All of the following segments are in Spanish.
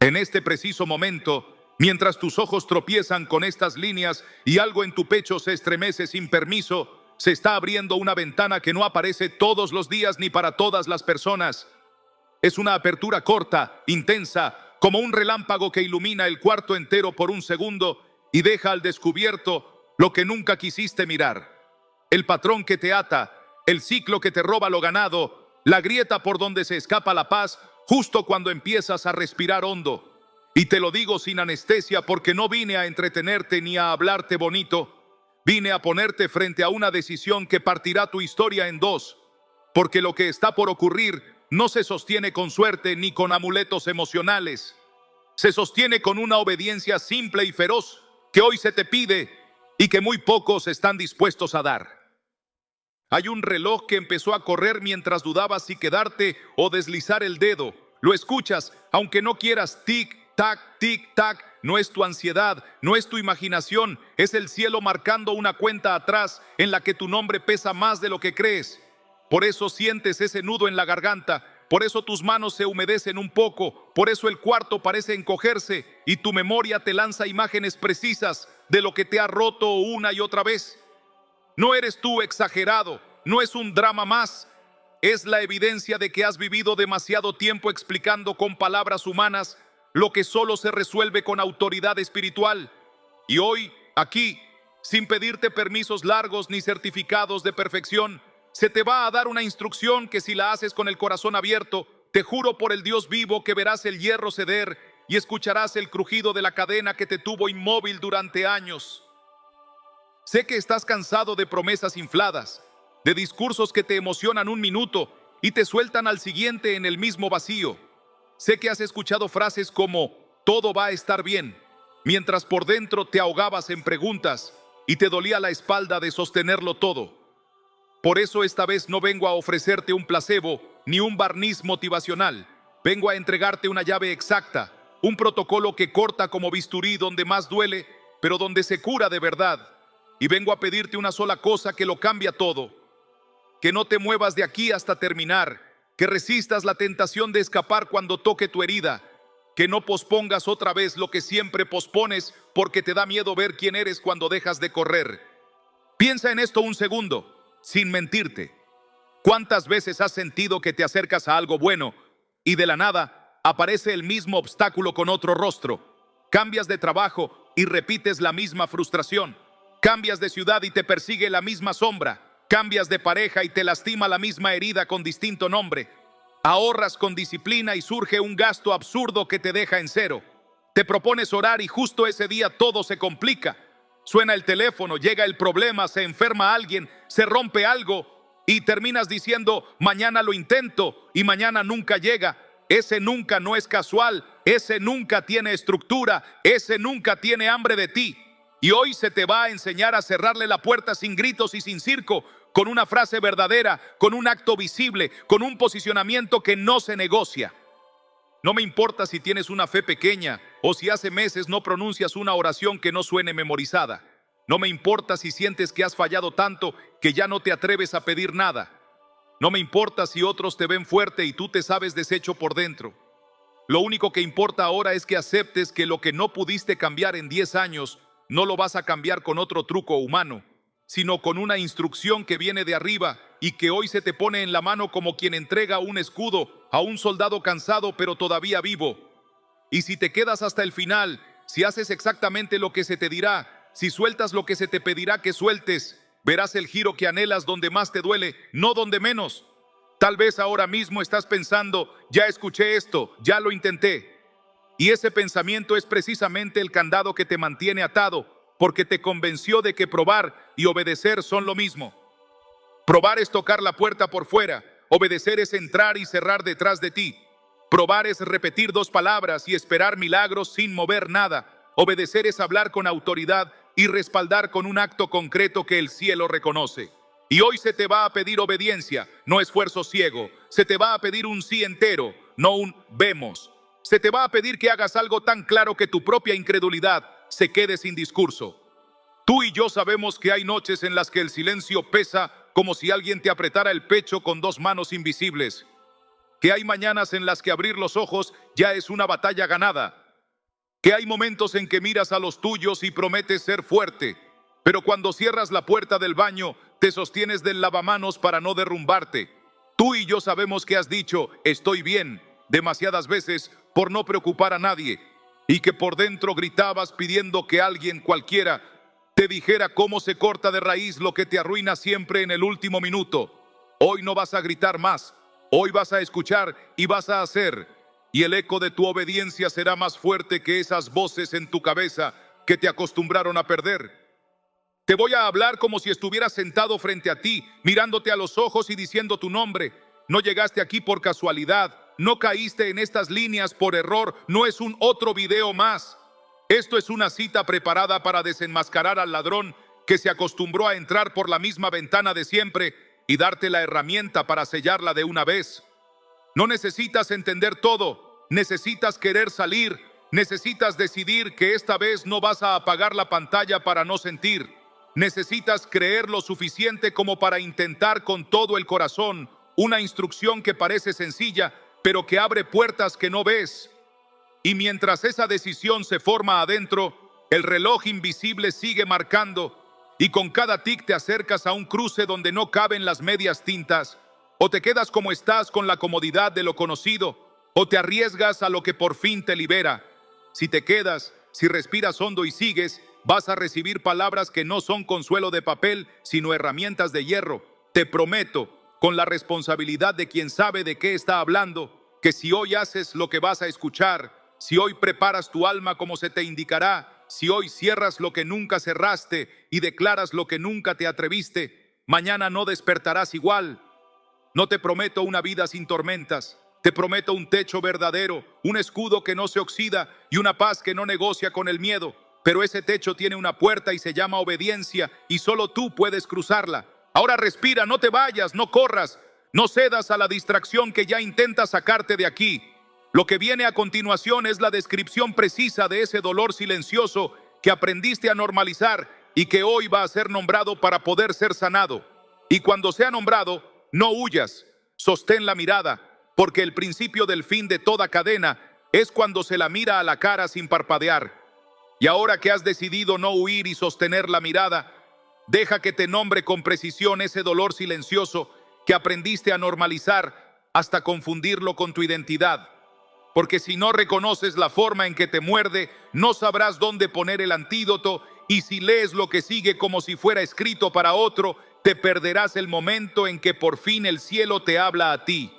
En este preciso momento, mientras tus ojos tropiezan con estas líneas y algo en tu pecho se estremece sin permiso, se está abriendo una ventana que no aparece todos los días ni para todas las personas. Es una apertura corta, intensa, como un relámpago que ilumina el cuarto entero por un segundo y deja al descubierto lo que nunca quisiste mirar. El patrón que te ata, el ciclo que te roba lo ganado, la grieta por donde se escapa la paz justo cuando empiezas a respirar hondo. Y te lo digo sin anestesia porque no vine a entretenerte ni a hablarte bonito. Vine a ponerte frente a una decisión que partirá tu historia en dos. Porque lo que está por ocurrir no se sostiene con suerte ni con amuletos emocionales. Se sostiene con una obediencia simple y feroz que hoy se te pide y que muy pocos están dispuestos a dar. Hay un reloj que empezó a correr mientras dudabas si quedarte o deslizar el dedo. Lo escuchas, aunque no quieras, tic-tac, tic-tac. No es tu ansiedad, no es tu imaginación, es el cielo marcando una cuenta atrás en la que tu nombre pesa más de lo que crees. Por eso sientes ese nudo en la garganta, por eso tus manos se humedecen un poco, por eso el cuarto parece encogerse y tu memoria te lanza imágenes precisas de lo que te ha roto una y otra vez. No eres tú exagerado, no es un drama más. Es la evidencia de que has vivido demasiado tiempo explicando con palabras humanas lo que solo se resuelve con autoridad espiritual. Y hoy, aquí, sin pedirte permisos largos ni certificados de perfección, se te va a dar una instrucción que si la haces con el corazón abierto, te juro por el Dios vivo que verás el hierro ceder y escucharás el crujido de la cadena que te tuvo inmóvil durante años. Sé que estás cansado de promesas infladas, de discursos que te emocionan un minuto y te sueltan al siguiente en el mismo vacío. Sé que has escuchado frases como todo va a estar bien, mientras por dentro te ahogabas en preguntas y te dolía la espalda de sostenerlo todo. Por eso esta vez no vengo a ofrecerte un placebo ni un barniz motivacional. Vengo a entregarte una llave exacta, un protocolo que corta como bisturí donde más duele, pero donde se cura de verdad. Y vengo a pedirte una sola cosa que lo cambia todo. Que no te muevas de aquí hasta terminar, que resistas la tentación de escapar cuando toque tu herida, que no pospongas otra vez lo que siempre pospones porque te da miedo ver quién eres cuando dejas de correr. Piensa en esto un segundo, sin mentirte. ¿Cuántas veces has sentido que te acercas a algo bueno y de la nada aparece el mismo obstáculo con otro rostro? Cambias de trabajo y repites la misma frustración. Cambias de ciudad y te persigue la misma sombra. Cambias de pareja y te lastima la misma herida con distinto nombre. Ahorras con disciplina y surge un gasto absurdo que te deja en cero. Te propones orar y justo ese día todo se complica. Suena el teléfono, llega el problema, se enferma alguien, se rompe algo y terminas diciendo mañana lo intento y mañana nunca llega. Ese nunca no es casual, ese nunca tiene estructura, ese nunca tiene hambre de ti. Y hoy se te va a enseñar a cerrarle la puerta sin gritos y sin circo, con una frase verdadera, con un acto visible, con un posicionamiento que no se negocia. No me importa si tienes una fe pequeña o si hace meses no pronuncias una oración que no suene memorizada. No me importa si sientes que has fallado tanto que ya no te atreves a pedir nada. No me importa si otros te ven fuerte y tú te sabes deshecho por dentro. Lo único que importa ahora es que aceptes que lo que no pudiste cambiar en 10 años no lo vas a cambiar con otro truco humano, sino con una instrucción que viene de arriba y que hoy se te pone en la mano como quien entrega un escudo a un soldado cansado pero todavía vivo. Y si te quedas hasta el final, si haces exactamente lo que se te dirá, si sueltas lo que se te pedirá que sueltes, verás el giro que anhelas donde más te duele, no donde menos. Tal vez ahora mismo estás pensando, ya escuché esto, ya lo intenté. Y ese pensamiento es precisamente el candado que te mantiene atado, porque te convenció de que probar y obedecer son lo mismo. Probar es tocar la puerta por fuera, obedecer es entrar y cerrar detrás de ti. Probar es repetir 2 palabras y esperar milagros sin mover nada. Obedecer es hablar con autoridad y respaldar con un acto concreto que el cielo reconoce. Y hoy se te va a pedir obediencia, no esfuerzo ciego. Se te va a pedir un sí entero, no un vemos. Se te va a pedir que hagas algo tan claro que tu propia incredulidad se quede sin discurso. Tú y yo sabemos que hay noches en las que el silencio pesa como si alguien te apretara el pecho con 2 manos invisibles. que hay mañanas en las que abrir los ojos ya es una batalla ganada, que hay momentos en que miras a los tuyos y prometes ser fuerte, pero cuando cierras la puerta del baño, te sostienes del lavamanos para no derrumbarte. Tú y yo sabemos que has dicho, estoy bien, demasiadas veces por no preocupar a nadie, y que por dentro gritabas pidiendo que alguien cualquiera te dijera cómo se corta de raíz lo que te arruina siempre en el último minuto. Hoy no vas a gritar más, hoy vas a escuchar y vas a hacer, y el eco de tu obediencia será más fuerte que esas voces en tu cabeza que te acostumbraron a perder. Te voy a hablar como si estuvieras sentado frente a ti, mirándote a los ojos y diciendo tu nombre. No llegaste aquí por casualidad, no caíste en estas líneas por error, no es un otro video más. Esto es una cita preparada para desenmascarar al ladrón que se acostumbró a entrar por la misma ventana de siempre y darte la herramienta para sellarla de una vez. No necesitas entender todo, necesitas querer salir, necesitas decidir que esta vez no vas a apagar la pantalla para no sentir. Necesitas creer lo suficiente como para intentar con todo el corazón una instrucción que parece sencilla, pero que abre puertas que no ves. Y mientras esa decisión se forma adentro, el reloj invisible sigue marcando y con cada tic te acercas a un cruce donde no caben las medias tintas. O te quedas como estás con la comodidad de lo conocido, o te arriesgas a lo que por fin te libera. Si te quedas, si respiras hondo y sigues, vas a recibir palabras que no son consuelo de papel, sino herramientas de hierro. Te prometo, con la responsabilidad de quien sabe de qué está hablando, que si hoy haces lo que vas a escuchar, si hoy preparas tu alma como se te indicará, si hoy cierras lo que nunca cerraste y declaras lo que nunca te atreviste, mañana no despertarás igual. No te prometo una vida sin tormentas, te prometo un techo verdadero, un escudo que no se oxida y una paz que no negocia con el miedo. Pero ese techo tiene una puerta y se llama obediencia y solo tú puedes cruzarla. Ahora respira, no te vayas, no corras, no cedas a la distracción que ya intenta sacarte de aquí. Lo que viene a continuación es la descripción precisa de ese dolor silencioso que aprendiste a normalizar y que hoy va a ser nombrado para poder ser sanado. Y cuando sea nombrado, no huyas, sostén la mirada, porque el principio del fin de toda cadena es cuando se la mira a la cara sin parpadear. Y ahora que has decidido no huir y sostener la mirada, deja que te nombre con precisión ese dolor silencioso que aprendiste a normalizar hasta confundirlo con tu identidad. Porque si no reconoces la forma en que te muerde, no sabrás dónde poner el antídoto, y si lees lo que sigue como si fuera escrito para otro, te perderás el momento en que por fin el cielo te habla a ti.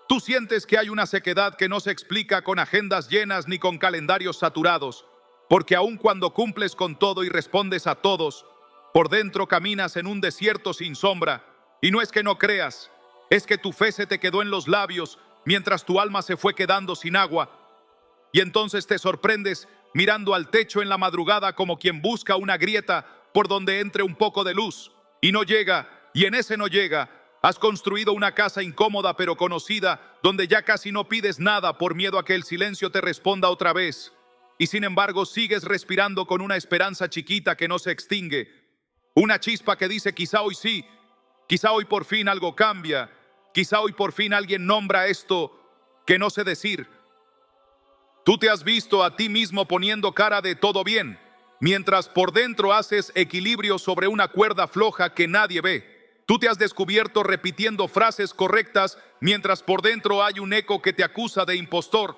Tú sientes que hay una sequedad que no se explica con agendas llenas ni con calendarios saturados, porque aun cuando cumples con todo y respondes a todos, por dentro caminas en un desierto sin sombra. Y no es que no creas, es que tu fe se te quedó en los labios mientras tu alma se fue quedando sin agua. Y entonces te sorprendes mirando al techo en la madrugada como quien busca una grieta por donde entre un poco de luz. Y no llega, y en ese no llega, has construido una casa incómoda pero conocida, donde ya casi no pides nada por miedo a que el silencio te responda otra vez. Y sin embargo sigues respirando con una esperanza chiquita que no se extingue. Una chispa que dice quizá hoy sí, quizá hoy por fin algo cambia, quizá hoy por fin alguien nombra esto que no sé decir. Tú te has visto a ti mismo poniendo cara de todo bien, mientras por dentro haces equilibrio sobre una cuerda floja que nadie ve. Tú te has descubierto repitiendo frases correctas, mientras por dentro hay un eco que te acusa de impostor.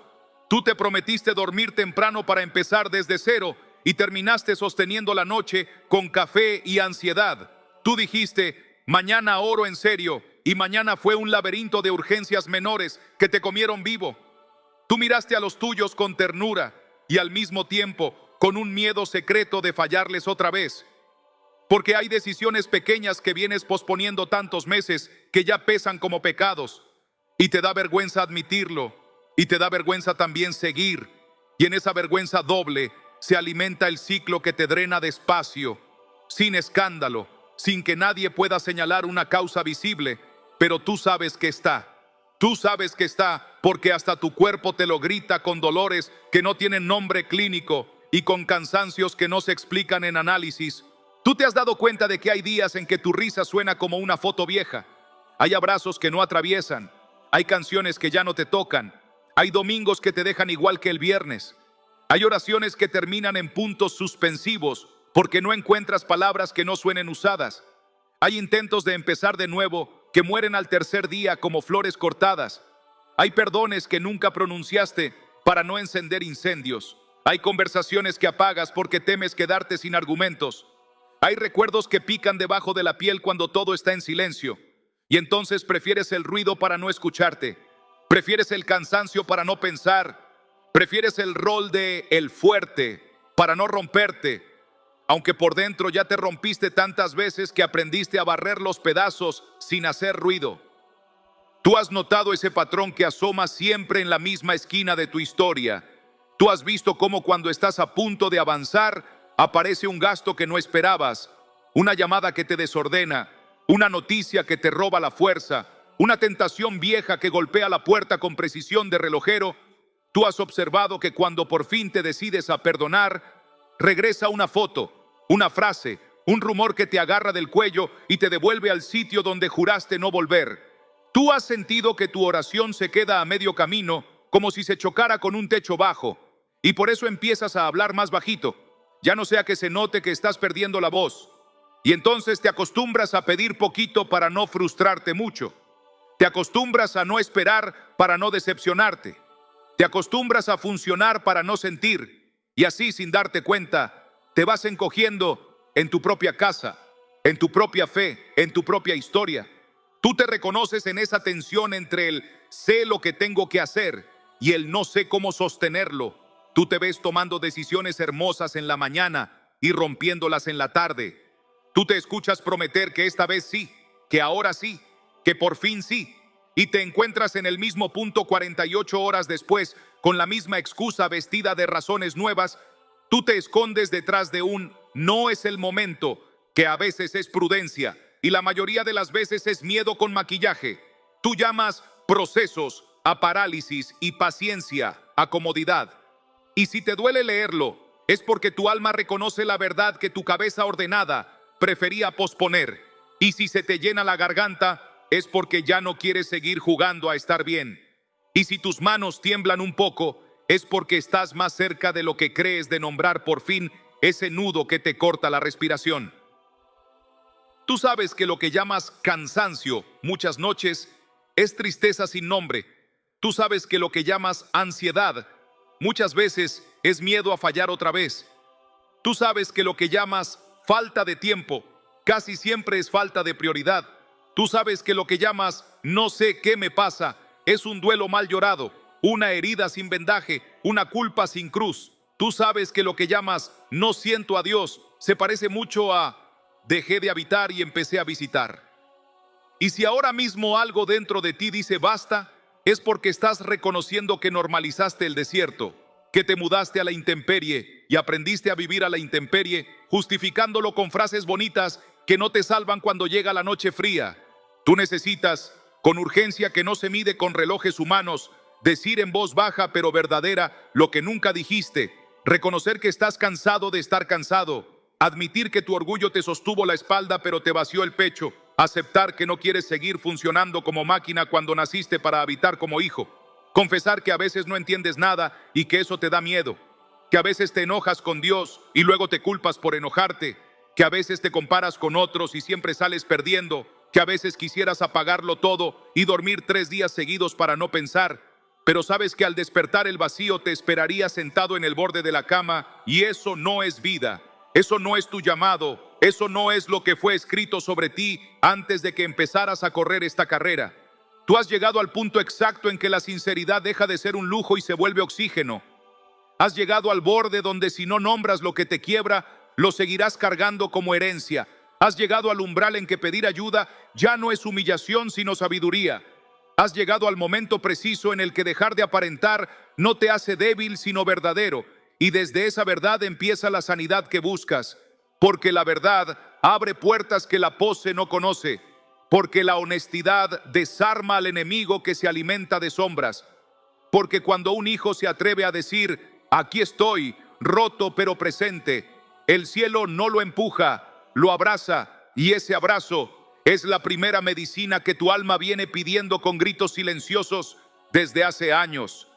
Tú te prometiste dormir temprano para empezar desde cero y terminaste sosteniendo la noche con café y ansiedad. Tú dijiste, mañana oro en serio, y mañana fue un laberinto de urgencias menores que te comieron vivo. Tú miraste a los tuyos con ternura y al mismo tiempo con un miedo secreto de fallarles otra vez. Porque hay decisiones pequeñas que vienes posponiendo tantos meses que ya pesan como pecados. Y te da vergüenza admitirlo. Y te da vergüenza también seguir. Y en esa vergüenza doble se alimenta el ciclo que te drena despacio, sin escándalo, sin que nadie pueda señalar una causa visible. Pero tú sabes que está. Tú sabes que está porque hasta tu cuerpo te lo grita con dolores que no tienen nombre clínico y con cansancios que no se explican en análisis. Tú te has dado cuenta de que hay días en que tu risa suena como una foto vieja. Hay abrazos que no atraviesan. Hay canciones que ya no te tocan. Hay domingos que te dejan igual que el viernes. Hay oraciones que terminan en puntos suspensivos porque no encuentras palabras que no suenen usadas. Hay intentos de empezar de nuevo que mueren al tercer día como flores cortadas. Hay perdones que nunca pronunciaste para no encender incendios. Hay conversaciones que apagas porque temes quedarte sin argumentos. Hay recuerdos que pican debajo de la piel cuando todo está en silencio. Y entonces prefieres el ruido para no escucharte. Prefieres el cansancio para no pensar. Prefieres el rol de el fuerte para no romperte. Aunque por dentro ya te rompiste tantas veces que aprendiste a barrer los pedazos sin hacer ruido. Tú has notado ese patrón que asoma siempre en la misma esquina de tu historia. Tú has visto cómo cuando estás a punto de avanzar, aparece un gasto que no esperabas, una llamada que te desordena, una noticia que te roba la fuerza, una tentación vieja que golpea la puerta con precisión de relojero. Tú has observado que cuando por fin te decides a perdonar, regresa una foto, una frase, un rumor que te agarra del cuello y te devuelve al sitio donde juraste no volver. Tú has sentido que tu oración se queda a medio camino, como si se chocara con un techo bajo, y por eso empiezas a hablar más bajito, ya no sea que se note que estás perdiendo la voz. Y entonces te acostumbras a pedir poquito para no frustrarte mucho. Te acostumbras a no esperar para no decepcionarte. Te acostumbras a funcionar para no sentir. Y así, sin darte cuenta, te vas encogiendo en tu propia casa, en tu propia fe, en tu propia historia. Tú te reconoces en esa tensión entre el sé lo que tengo que hacer y el no sé cómo sostenerlo. Tú te ves tomando decisiones hermosas en la mañana y rompiéndolas en la tarde. Tú te escuchas prometer que esta vez sí, que ahora sí, que por fin sí, y te encuentras en el mismo punto 48 horas después, con la misma excusa vestida de razones nuevas. Tú te escondes detrás de un no es el momento, que a veces es prudencia, y la mayoría de las veces es miedo con maquillaje. Tú llamas procesos a parálisis y paciencia a comodidad. Y si te duele leerlo, es porque tu alma reconoce la verdad que tu cabeza ordenada prefería posponer. Y si se te llena la garganta, es porque ya no quieres seguir jugando a estar bien. Y si tus manos tiemblan un poco, es porque estás más cerca de lo que crees de nombrar por fin ese nudo que te corta la respiración. Tú sabes que lo que llamas cansancio muchas noches es tristeza sin nombre. Tú sabes que lo que llamas ansiedad muchas veces es miedo a fallar otra vez. Tú sabes que lo que llamas falta de tiempo casi siempre es falta de prioridad. Tú sabes que lo que llamas no sé qué me pasa es un duelo mal llorado, una herida sin vendaje, una culpa sin cruz. Tú sabes que lo que llamas no siento a Dios se parece mucho a dejé de habitar y empecé a visitar. Y si ahora mismo algo dentro de ti dice basta, es porque estás reconociendo que normalizaste el desierto, que te mudaste a la intemperie y aprendiste a vivir a la intemperie, justificándolo con frases bonitas que no te salvan cuando llega la noche fría. Tú necesitas, con urgencia que no se mide con relojes humanos, decir en voz baja pero verdadera lo que nunca dijiste, reconocer que estás cansado de estar cansado, admitir que tu orgullo te sostuvo la espalda pero te vació el pecho, aceptar que no quieres seguir funcionando como máquina cuando naciste para habitar como hijo, confesar que a veces no entiendes nada y que eso te da miedo, que a veces te enojas con Dios y luego te culpas por enojarte, que a veces te comparas con otros y siempre sales perdiendo, que a veces quisieras apagarlo todo y dormir 3 días seguidos para no pensar, pero sabes que al despertar el vacío te esperaría sentado en el borde de la cama y eso no es vida. Eso no es tu llamado, eso no es lo que fue escrito sobre ti antes de que empezaras a correr esta carrera. Tú has llegado al punto exacto en que la sinceridad deja de ser un lujo y se vuelve oxígeno. Has llegado al borde donde si no nombras lo que te quiebra, lo seguirás cargando como herencia. Has llegado al umbral en que pedir ayuda ya no es humillación sino sabiduría. Has llegado al momento preciso en el que dejar de aparentar no te hace débil sino verdadero. Y desde esa verdad empieza la sanidad que buscas, porque la verdad abre puertas que la pose no conoce, porque la honestidad desarma al enemigo que se alimenta de sombras, porque cuando un hijo se atreve a decir, aquí estoy, roto pero presente, el cielo no lo empuja, lo abraza, y ese abrazo Es la primera medicina que tu alma viene pidiendo con gritos silenciosos desde hace años.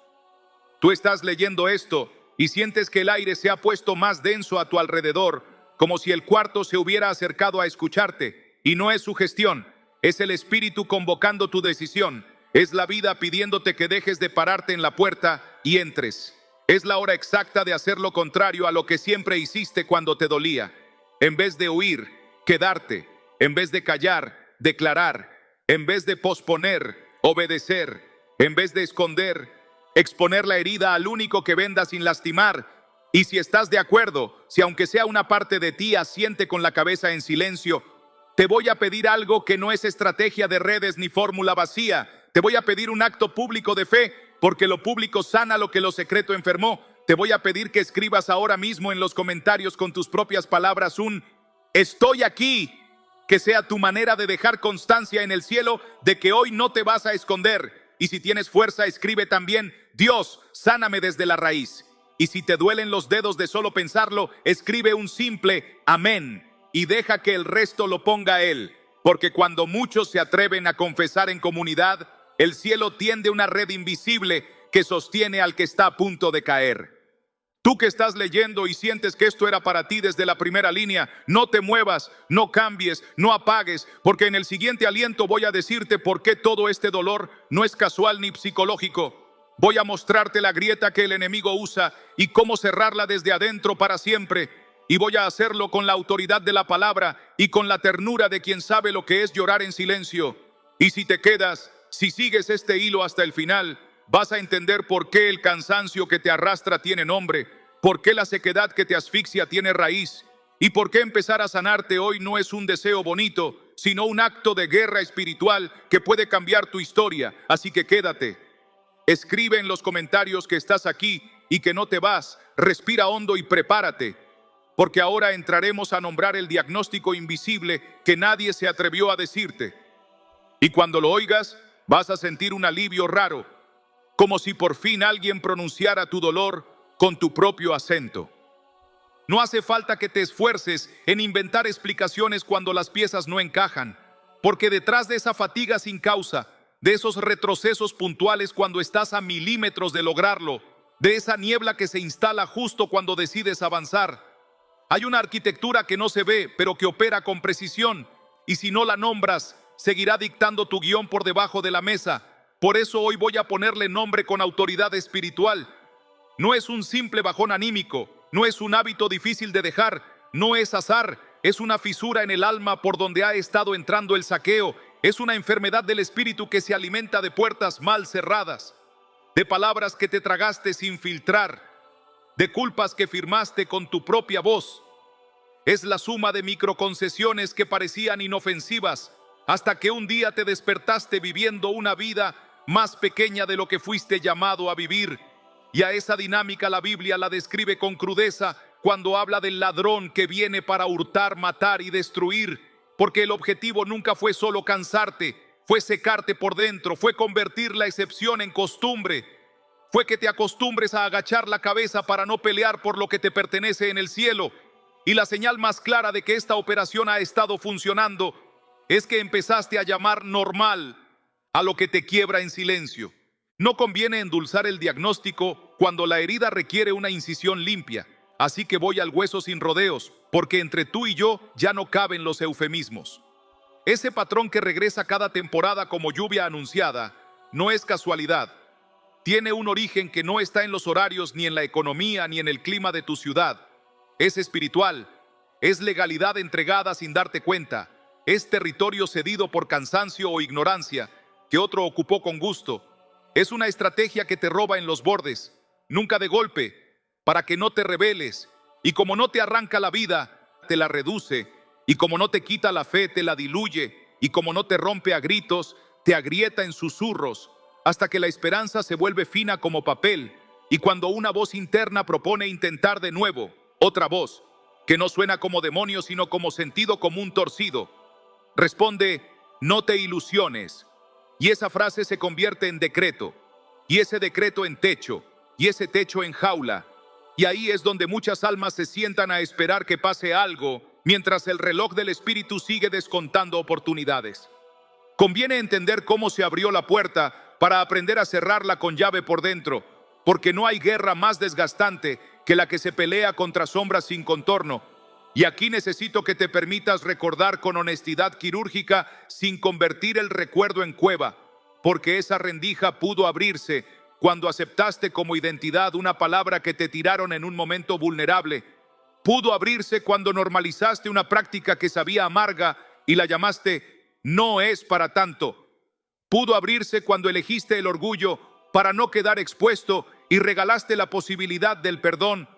Tú estás leyendo esto y sientes que el aire se ha puesto más denso a tu alrededor, como si el cuarto se hubiera acercado a escucharte. Y no es sugestión, es el espíritu convocando tu decisión. Es la vida pidiéndote que dejes de pararte en la puerta y entres. Es la hora exacta de hacer lo contrario a lo que siempre hiciste cuando te dolía. En vez de huir, quedarte. En vez de callar, declarar. En vez de posponer, obedecer. En vez de esconder, exponer la herida al único que venda sin lastimar. Y si estás de acuerdo, si aunque sea una parte de ti asiente con la cabeza en silencio, te voy a pedir algo que no es estrategia de redes ni fórmula vacía. Te voy a pedir un acto público de fe, porque lo público sana lo que lo secreto enfermó. Te voy a pedir que escribas ahora mismo en los comentarios con tus propias palabras un "estoy aquí", que sea tu manera de dejar constancia en el cielo de que hoy no te vas a esconder. Y si tienes fuerza, escribe también "Dios, sáname desde la raíz". Y si te duelen los dedos de solo pensarlo, escribe un simple "amén" y deja que el resto lo ponga Él. Porque cuando muchos se atreven a confesar en comunidad, el cielo tiende una red invisible que sostiene al que está a punto de caer. Tú que estás leyendo y sientes que esto era para ti desde la primera línea, no te muevas, no cambies, no apagues, porque en el siguiente aliento voy a decirte por qué todo este dolor no es casual ni psicológico. Voy a mostrarte la grieta que el enemigo usa y cómo cerrarla desde adentro para siempre. Y voy a hacerlo con la autoridad de la palabra y con la ternura de quien sabe lo que es llorar en silencio. Y si te quedas, si sigues este hilo hasta el final, vas a entender por qué el cansancio que te arrastra tiene nombre, por qué la sequedad que te asfixia tiene raíz, y por qué empezar a sanarte hoy no es un deseo bonito, sino un acto de guerra espiritual que puede cambiar tu historia. Así que quédate. Escribe en los comentarios que estás aquí y que no te vas. Respira hondo y prepárate, porque ahora entraremos a nombrar el diagnóstico invisible que nadie se atrevió a decirte. Y cuando lo oigas, vas a sentir un alivio raro, como si por fin alguien pronunciara tu dolor con tu propio acento. No hace falta que te esfuerces en inventar explicaciones cuando las piezas no encajan, porque detrás de esa fatiga sin causa, de esos retrocesos puntuales cuando estás a milímetros de lograrlo, de esa niebla que se instala justo cuando decides avanzar, hay una arquitectura que no se ve, pero que opera con precisión, y si no la nombras, seguirá dictando tu guión por debajo de la mesa. Por eso hoy voy a ponerle nombre con autoridad espiritual. No es un simple bajón anímico, no es un hábito difícil de dejar, no es azar, es una fisura en el alma por donde ha estado entrando el saqueo, es una enfermedad del espíritu que se alimenta de puertas mal cerradas, de palabras que te tragaste sin filtrar, de culpas que firmaste con tu propia voz. Es la suma de microconcesiones que parecían inofensivas, hasta que un día te despertaste viviendo una vida más pequeña de lo que fuiste llamado a vivir. Y a esa dinámica la Biblia la describe con crudeza cuando habla del ladrón que viene para hurtar, matar y destruir, porque el objetivo nunca fue solo cansarte, fue secarte por dentro, fue convertir la excepción en costumbre, fue que te acostumbres a agachar la cabeza para no pelear por lo que te pertenece en el cielo. Y la señal más clara de que esta operación ha estado funcionando es que empezaste a llamar normal a lo que te quiebra en silencio. No conviene endulzar el diagnóstico cuando la herida requiere una incisión limpia. Así que voy al hueso sin rodeos, porque entre tú y yo ya no caben los eufemismos. Ese patrón que regresa cada temporada como lluvia anunciada no es casualidad. Tiene un origen que no está en los horarios, ni en la economía, ni en el clima de tu ciudad. Es espiritual, es legalidad entregada sin darte cuenta, es territorio cedido por cansancio o ignorancia que otro ocupó con gusto. Es una estrategia que te roba en los bordes, nunca de golpe, para que no te rebeles. Y como no te arranca la vida, te la reduce. Y como no te quita la fe, te la diluye. Y como no te rompe a gritos, te agrieta en susurros, hasta que la esperanza se vuelve fina como papel. Y cuando una voz interna propone intentar de nuevo, otra voz, que no suena como demonio, sino como sentido común torcido, responde: no te ilusiones. Y esa frase se convierte en decreto, y ese decreto en techo, y ese techo en jaula. Y ahí es donde muchas almas se sientan a esperar que pase algo, mientras el reloj del espíritu sigue descontando oportunidades. Conviene entender cómo se abrió la puerta para aprender a cerrarla con llave por dentro, porque no hay guerra más desgastante que la que se pelea contra sombras sin contorno. Y aquí necesito que te permitas recordar con honestidad quirúrgica sin convertir el recuerdo en cueva, porque esa rendija pudo abrirse cuando aceptaste como identidad una palabra que te tiraron en un momento vulnerable. Pudo abrirse cuando normalizaste una práctica que sabía amarga y la llamaste "no es para tanto". Pudo abrirse cuando elegiste el orgullo para no quedar expuesto y regalaste la posibilidad del perdón.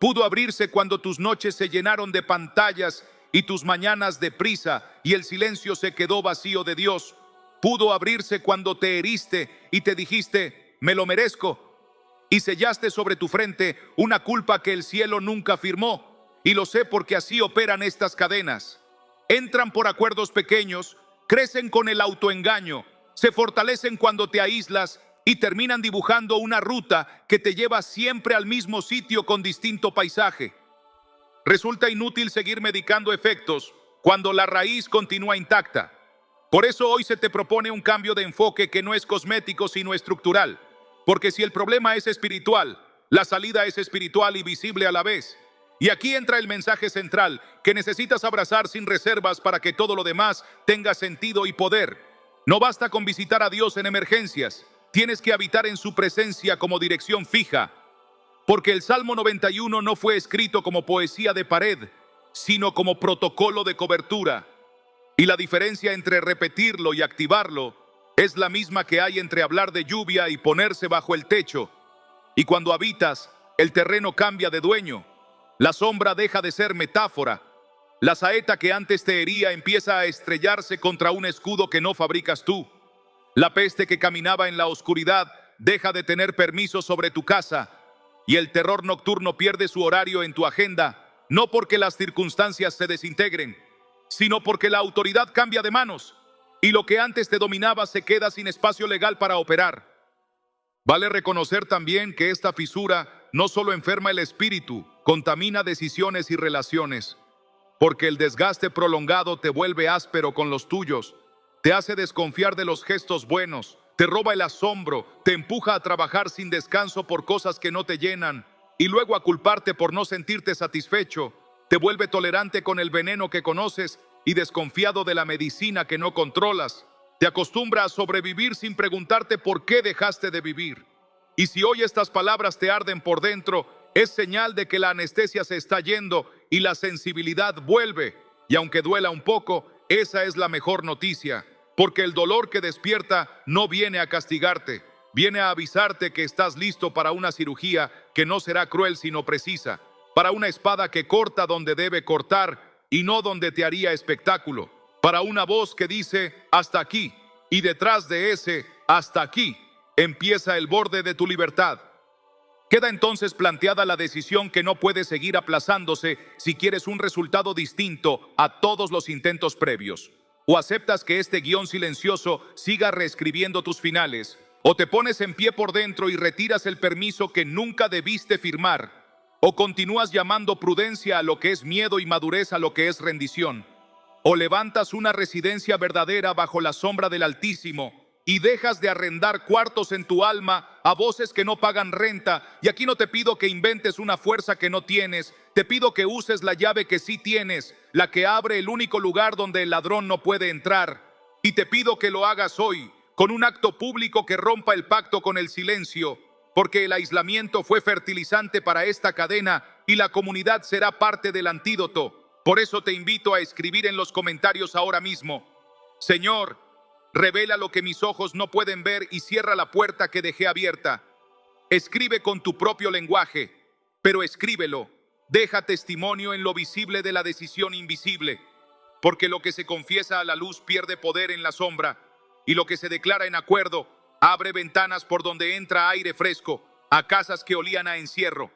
Pudo abrirse cuando tus noches se llenaron de pantallas y tus mañanas de prisa y el silencio se quedó vacío de Dios. Pudo abrirse cuando te heriste y te dijiste "me lo merezco", y sellaste sobre tu frente una culpa que el cielo nunca firmó. Y lo sé porque así operan estas cadenas. Entran por acuerdos pequeños, crecen con el autoengaño, se fortalecen cuando te aíslas y terminan dibujando una ruta que te lleva siempre al mismo sitio con distinto paisaje. Resulta inútil seguir medicando efectos cuando la raíz continúa intacta. Por eso hoy se te propone un cambio de enfoque que no es cosmético sino estructural. Porque si el problema es espiritual, la salida es espiritual y visible a la vez. Y aquí entra el mensaje central que necesitas abrazar sin reservas para que todo lo demás tenga sentido y poder. No basta con visitar a Dios en emergencias. Tienes que habitar en su presencia como dirección fija. Porque el Salmo 91 no fue escrito como poesía de pared, sino como protocolo de cobertura. Y la diferencia entre repetirlo y activarlo es la misma que hay entre hablar de lluvia y ponerse bajo el techo. Y cuando habitas, el terreno cambia de dueño. La sombra deja de ser metáfora. La saeta que antes te hería empieza a estrellarse contra un escudo que no fabricas tú. La peste que caminaba en la oscuridad deja de tener permiso sobre tu casa. Y el terror nocturno pierde su horario en tu agenda, no porque las circunstancias se desintegren, sino porque la autoridad cambia de manos y lo que antes te dominaba se queda sin espacio legal para operar. Vale reconocer también que esta fisura no solo enferma el espíritu, contamina decisiones y relaciones, porque el desgaste prolongado te vuelve áspero con los tuyos, te hace desconfiar de los gestos buenos, te roba el asombro, te empuja a trabajar sin descanso por cosas que no te llenan y luego a culparte por no sentirte satisfecho, te vuelve tolerante con el veneno que conoces y desconfiado de la medicina que no controlas. Te acostumbra a sobrevivir sin preguntarte por qué dejaste de vivir. Y si hoy estas palabras te arden por dentro, es señal de que la anestesia se está yendo y la sensibilidad vuelve. Y aunque duela un poco, esa es la mejor noticia, porque el dolor que despierta no viene a castigarte, viene a avisarte que estás listo para una cirugía que no será cruel sino precisa, para una espada que corta donde debe cortar y no donde te haría espectáculo, para una voz que dice hasta aquí, y detrás de ese hasta aquí empieza el borde de tu libertad. Queda entonces planteada la decisión que no puede seguir aplazándose si quieres un resultado distinto a todos los intentos previos. O aceptas que este guión silencioso siga reescribiendo tus finales, o te pones en pie por dentro y retiras el permiso que nunca debiste firmar, o continúas llamando prudencia a lo que es miedo y madurez a lo que es rendición, o levantas una residencia verdadera bajo la sombra del Altísimo y dejas de arrendar cuartos en tu alma a voces que no pagan renta. Y aquí no te pido que inventes una fuerza que no tienes, te pido que uses la llave que sí tienes, la que abre el único lugar donde el ladrón no puede entrar. Y te pido que lo hagas hoy, con un acto público que rompa el pacto con el silencio, porque el aislamiento fue fertilizante para esta cadena y la comunidad será parte del antídoto. Por eso te invito a escribir en los comentarios ahora mismo: Señor, revela lo que mis ojos no pueden ver y cierra la puerta que dejé abierta. Escribe con tu propio lenguaje, pero escríbelo. Deja testimonio en lo visible de la decisión invisible, porque lo que se confiesa a la luz pierde poder en la sombra, y lo que se declara en acuerdo abre ventanas por donde entra aire fresco a casas que olían a encierro.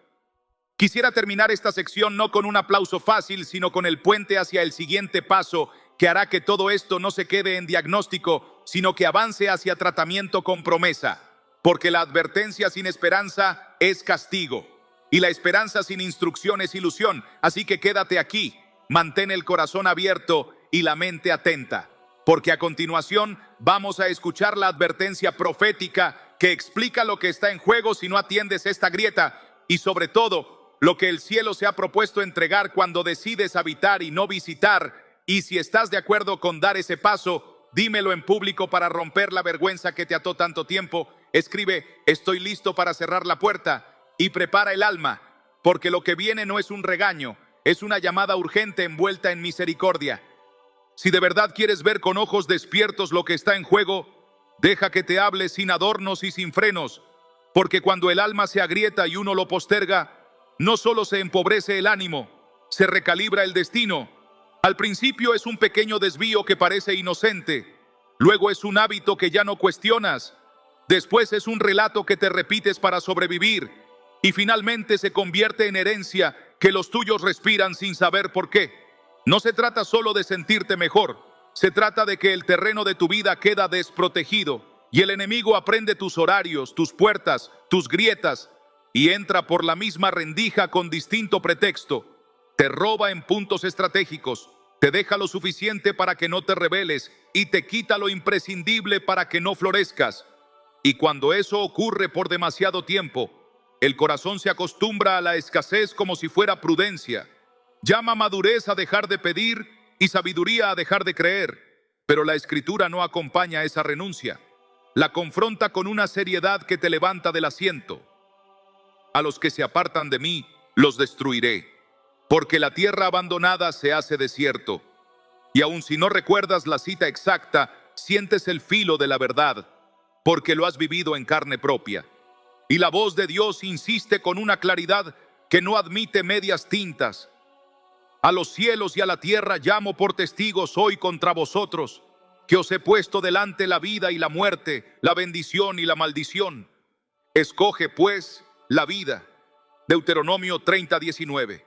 Quisiera terminar esta sección no con un aplauso fácil, sino con el puente hacia el siguiente paso que hará que todo esto no se quede en diagnóstico, sino que avance hacia tratamiento con promesa. Porque la advertencia sin esperanza es castigo, y la esperanza sin instrucción es ilusión. Así que quédate aquí mantén el corazón abierto y la mente atenta, porque a continuación vamos a escuchar la advertencia profética que explica lo que está en juego si no atiendes esta grieta y sobre todo lo que el cielo se ha propuesto entregar cuando decides habitar y no visitar. Y si estás de acuerdo con dar ese paso, dímelo en público para romper la vergüenza que te ató tanto tiempo. Escribe: estoy listo para cerrar la puerta, y prepara el alma, porque lo que viene no es un regaño, es una llamada urgente envuelta en misericordia. Si de verdad quieres ver con ojos despiertos lo que está en juego, deja que te hable sin adornos y sin frenos, porque cuando el alma se agrieta y uno lo posterga, no solo se empobrece el ánimo, se recalibra el destino. Al principio es un pequeño desvío que parece inocente, luego es un hábito que ya no cuestionas, después es un relato que te repites para sobrevivir, y finalmente se convierte en herencia que los tuyos respiran sin saber por qué. No se trata solo de sentirte mejor, se trata de que el terreno de tu vida queda desprotegido y el enemigo aprende tus horarios, tus puertas, tus grietas y entra por la misma rendija con distinto pretexto. Te roba en puntos estratégicos, te deja lo suficiente para que no te rebeles y te quita lo imprescindible para que no florezcas. Y cuando eso ocurre por demasiado tiempo, el corazón se acostumbra a la escasez como si fuera prudencia. Llama madurez a dejar de pedir y sabiduría a dejar de creer, pero la Escritura no acompaña esa renuncia. La confronta con una seriedad que te levanta del asiento. A los que se apartan de mí, los destruiré, porque la tierra abandonada se hace desierto. Y aun si no recuerdas la cita exacta, sientes el filo de la verdad, porque lo has vivido en carne propia. Y la voz de Dios insiste con una claridad que no admite medias tintas. A los cielos y a la tierra llamo por testigos hoy contra vosotros, que os he puesto delante la vida y la muerte, la bendición y la maldición. Escoge, pues, la vida. Deuteronomio 30:19.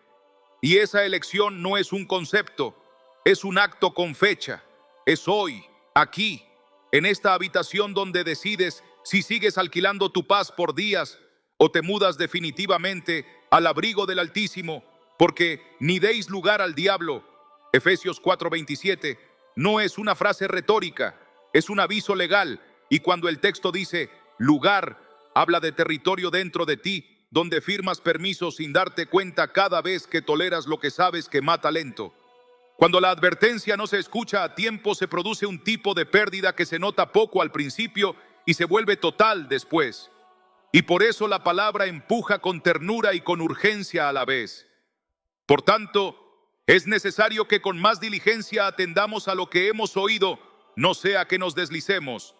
Y esa elección no es un concepto, es un acto con fecha. Es hoy, aquí, en esta habitación donde decides si sigues alquilando tu paz por días o te mudas definitivamente al abrigo del Altísimo, porque ni deis lugar al diablo. Efesios 4:27 no es una frase retórica, es un aviso legal. Y cuando el texto dice lugar, habla de territorio dentro de ti, donde firmas permisos sin darte cuenta cada vez que toleras lo que sabes que mata lento. Cuando la advertencia no se escucha a tiempo, se produce un tipo de pérdida que se nota poco al principio y se vuelve total después. Y por eso la palabra empuja con ternura y con urgencia a la vez. Por tanto, es necesario que con más diligencia atendamos a lo que hemos oído, no sea que nos deslicemos.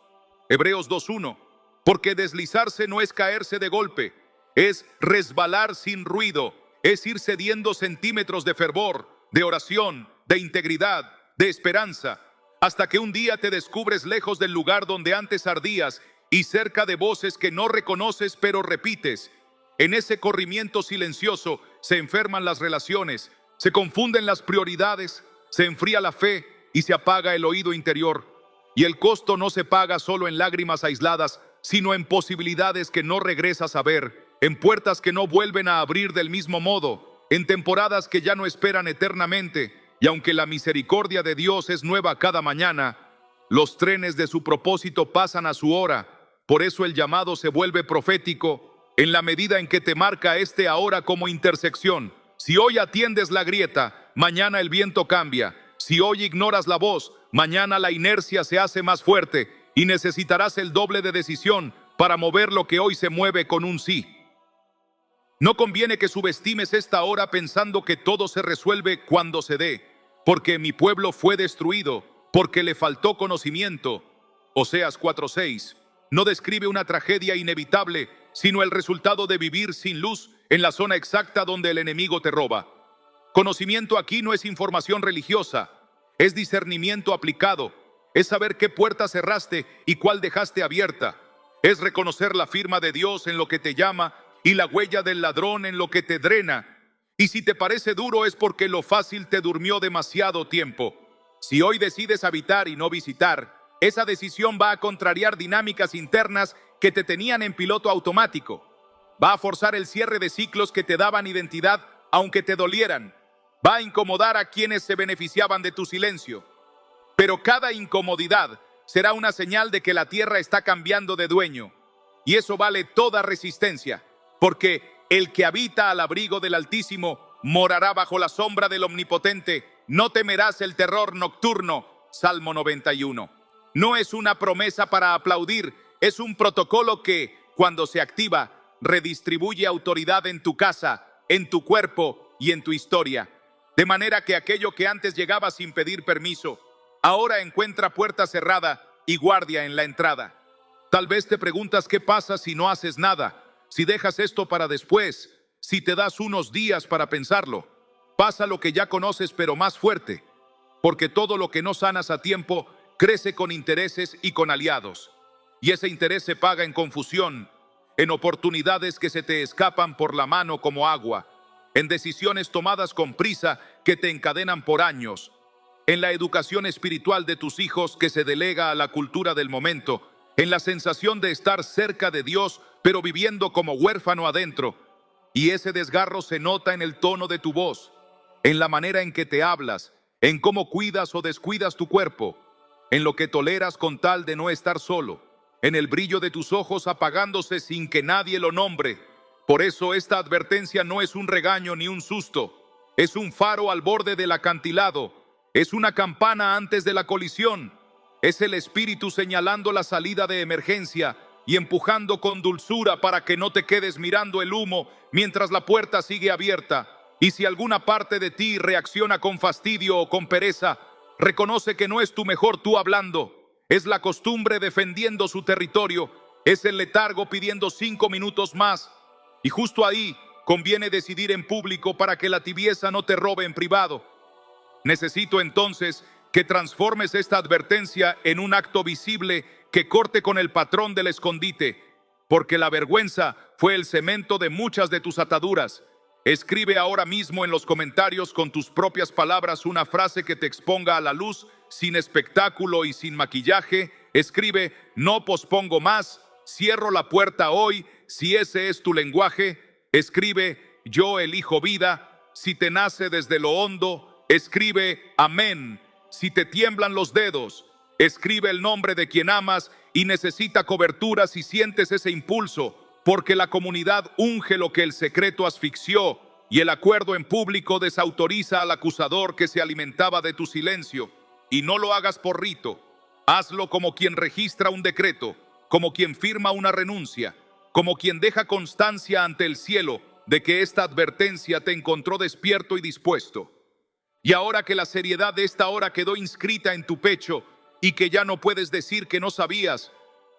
Hebreos 2:1. Porque deslizarse no es caerse de golpe, es resbalar sin ruido, es ir cediendo centímetros de fervor, de oración, de integridad, de esperanza, hasta que un día te descubres lejos del lugar donde antes ardías y cerca de voces que no reconoces pero repites. En ese corrimiento silencioso se enferman las relaciones, se confunden las prioridades, se enfría la fe y se apaga el oído interior. Y el costo no se paga solo en lágrimas aisladas, sino en posibilidades que no regresas a ver, en puertas que no vuelven a abrir del mismo modo, en temporadas que ya no esperan eternamente. Y aunque la misericordia de Dios es nueva cada mañana, los trenes de su propósito pasan a su hora. Por eso el llamado se vuelve profético en la medida en que te marca este ahora como intersección. Si hoy atiendes la grieta, mañana el viento cambia. Si hoy ignoras la voz, mañana la inercia se hace más fuerte y necesitarás el doble de decisión para mover lo que hoy se mueve con un sí. No conviene que subestimes esta hora pensando que todo se resuelve cuando se dé, porque mi pueblo fue destruido, porque le faltó conocimiento. Oseas 4:6 no describe una tragedia inevitable, sino el resultado de vivir sin luz en la zona exacta donde el enemigo te roba. Conocimiento aquí no es información religiosa, es discernimiento aplicado, es saber qué puerta cerraste y cuál dejaste abierta, es reconocer la firma de Dios en lo que te llama y la huella del ladrón en lo que te drena. Y si te parece duro es porque lo fácil te durmió demasiado tiempo. Si hoy decides habitar y no visitar, esa decisión va a contrariar dinámicas internas que te tenían en piloto automático. Va a forzar el cierre de ciclos que te daban identidad aunque te dolieran. Va va a incomodar a quienes se beneficiaban de tu silencio. Pero cada incomodidad será una señal de que la tierra está cambiando de dueño. Y eso vale toda resistencia, porque el que habita al abrigo del Altísimo morará bajo la sombra del Omnipotente. No temerás el terror nocturno. Salmo 91. No es una promesa para aplaudir, es un protocolo que, cuando se activa, redistribuye autoridad en tu casa, en tu cuerpo y en tu historia. De manera que aquello que antes llegaba sin pedir permiso, ahora encuentra puerta cerrada y guardia en la entrada. Tal vez te preguntas qué pasa si no haces nada, si dejas esto para después, si te das unos días para pensarlo. Pasa lo que ya conoces, pero más fuerte, porque todo lo que no sanas a tiempo crece con intereses y con aliados. Y ese interés se paga en confusión, en oportunidades que se te escapan por la mano como agua, en decisiones tomadas con prisa que te encadenan por años, en la educación espiritual de tus hijos que se delega a la cultura del momento, en la sensación de estar cerca de Dios, pero viviendo como huérfano adentro. Y ese desgarro se nota en el tono de tu voz, en la manera en que te hablas, en cómo cuidas o descuidas tu cuerpo, en lo que toleras con tal de no estar solo, en el brillo de tus ojos apagándose sin que nadie lo nombre. Por eso esta advertencia no es un regaño ni un susto, es un faro al borde del acantilado, es una campana antes de la colisión, es el Espíritu señalando la salida de emergencia y empujando con dulzura para que no te quedes mirando el humo mientras la puerta sigue abierta. Y si alguna parte de ti reacciona con fastidio o con pereza, reconoce que no es tu mejor tú hablando, es la costumbre defendiendo su territorio, es el letargo pidiendo 5 minutos más. Y justo ahí conviene decidir en público para que la tibieza no te robe en privado. Necesito entonces que transformes esta advertencia en un acto visible que corte con el patrón del escondite, porque la vergüenza fue el cemento de muchas de tus ataduras. Escribe ahora mismo en los comentarios con tus propias palabras una frase que te exponga a la luz, sin espectáculo y sin maquillaje. Escribe: no pospongo más, cierro la puerta hoy, si ese es tu lenguaje. Escribe: yo elijo vida, si te nace desde lo hondo. Escribe: amén, si te tiemblan los dedos. Escribe el nombre de quien amas y necesita cobertura si sientes ese impulso, porque la comunidad unge lo que el secreto asfixió y el acuerdo en público desautoriza al acusador que se alimentaba de tu silencio. Y no lo hagas por rito, hazlo como quien registra un decreto, como quien firma una renuncia, como quien deja constancia ante el cielo de que esta advertencia te encontró despierto y dispuesto. Y ahora que la seriedad de esta hora quedó inscrita en tu pecho y que ya no puedes decir que no sabías,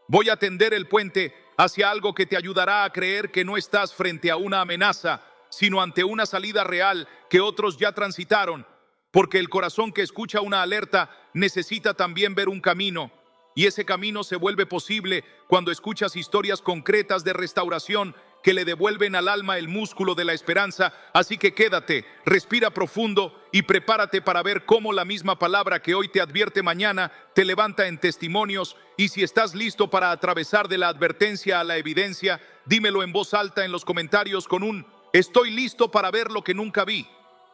voy a tender el puente hacia algo que te ayudará a creer que no estás frente a una amenaza, sino ante una salida real que otros ya transitaron, porque el corazón que escucha una alerta necesita también ver un camino, y ese camino se vuelve posible cuando escuchas historias concretas de restauración que le devuelven al alma el músculo de la esperanza. Así que quédate, respira profundo y prepárate para ver cómo la misma palabra que hoy te advierte mañana te levanta en testimonios. Y si estás listo para atravesar de la advertencia a la evidencia, dímelo en voz alta en los comentarios con un "estoy listo para ver lo que nunca vi",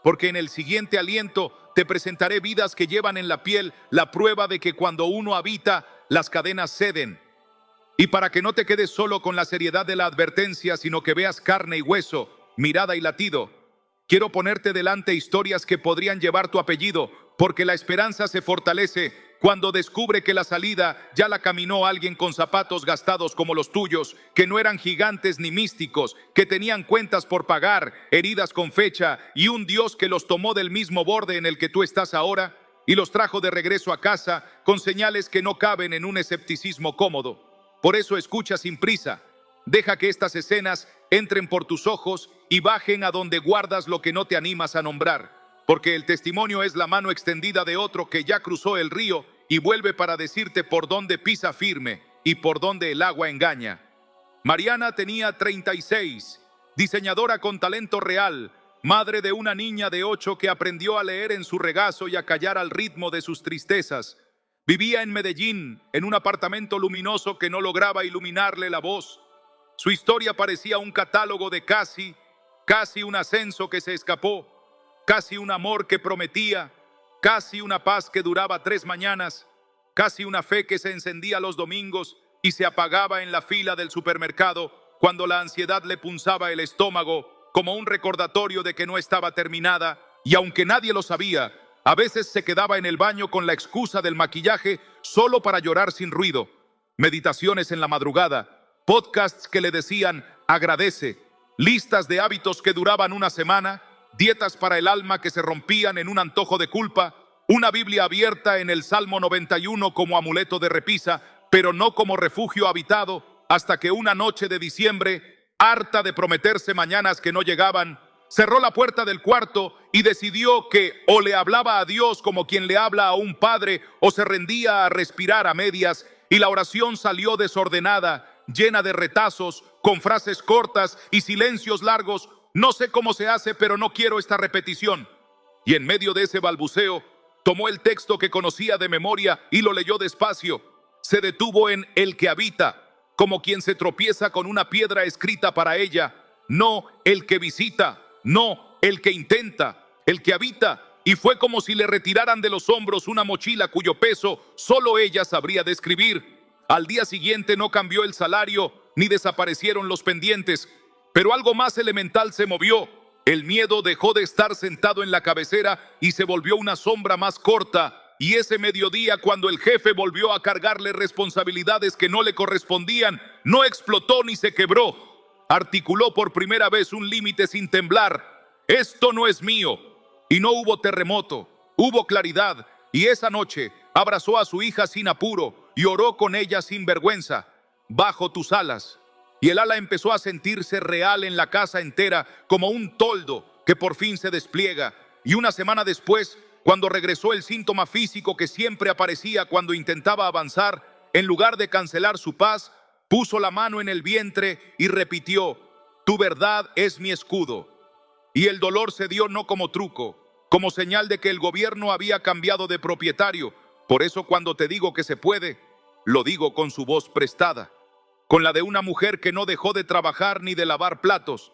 porque en el siguiente aliento te presentaré vidas que llevan en la piel la prueba de que cuando uno habita, las cadenas ceden. Y para que no te quedes solo con la seriedad de la advertencia, sino que veas carne y hueso, mirada y latido, quiero ponerte delante historias que podrían llevar tu apellido, porque la esperanza se fortalece cuando descubre que la salida ya la caminó alguien con zapatos gastados como los tuyos, que no eran gigantes ni místicos, que tenían cuentas por pagar, heridas con fecha y un Dios que los tomó del mismo borde en el que tú estás ahora y los trajo de regreso a casa con señales que no caben en un escepticismo cómodo. Por eso escucha sin prisa, deja que estas escenas entren por tus ojos y bajen a donde guardas lo que no te animas a nombrar, porque el testimonio es la mano extendida de otro que ya cruzó el río y vuelve para decirte por dónde pisa firme y por dónde el agua engaña. Mariana tenía 36, diseñadora con talento real, madre de una niña de 8 que aprendió a leer en su regazo y a callar al ritmo de sus tristezas. Vivía en Medellín, en un apartamento luminoso que no lograba iluminarle la voz. Su historia parecía un catálogo de casi un ascenso que se escapó. casi un amor que prometía, casi una paz que duraba 3 mañanas, casi una fe que se encendía los domingos y se apagaba en la fila del supermercado cuando la ansiedad le punzaba el estómago como un recordatorio de que no estaba terminada, y aunque nadie lo sabía, a veces se quedaba en el baño con la excusa del maquillaje solo para llorar sin ruido. Meditaciones en la madrugada, podcasts que le decían agradece, listas de hábitos que duraban una semana, dietas para el alma que se rompían en un antojo de culpa, una Biblia abierta en el Salmo 91 como amuleto de repisa, pero no como refugio habitado, hasta que una noche de diciembre, harta de prometerse mañanas que no llegaban, cerró la puerta del cuarto y decidió que o le hablaba a Dios como quien le habla a un padre o se rendía a respirar a medias, y la oración salió desordenada, llena de retazos, con frases cortas y silencios largos. No sé cómo se hace, pero no quiero esta repetición. Y en medio de ese balbuceo, tomó el texto que conocía de memoria y lo leyó despacio. Se detuvo en el que habita, como quien se tropieza con una piedra escrita para ella. No el que visita, no el que intenta, el que habita. Y fue como si le retiraran de los hombros una mochila cuyo peso solo ella sabría describir. Al día siguiente no cambió el salario ni desaparecieron los pendientes, pero algo más elemental se movió. El miedo dejó de estar sentado en la cabecera y se volvió una sombra más corta. Y ese mediodía, cuando el jefe volvió a cargarle responsabilidades que no le correspondían, no explotó ni se quebró. Articuló por primera vez un límite sin temblar. Esto no es mío. Y no hubo terremoto, hubo claridad. Y esa noche abrazó a su hija sin apuro y oró con ella sin vergüenza. Bajo tus alas. Y el ala empezó a sentirse real en la casa entera, como un toldo que por fin se despliega. Y una semana después, cuando regresó el síntoma físico que siempre aparecía cuando intentaba avanzar, en lugar de cancelar su paz, puso la mano en el vientre y repitió: tu verdad es mi escudo. Y el dolor se dio no como truco, como señal de que el gobierno había cambiado de propietario. Por eso cuando te digo que se puede, lo digo con su voz prestada, con la de una mujer que no dejó de trabajar ni de lavar platos,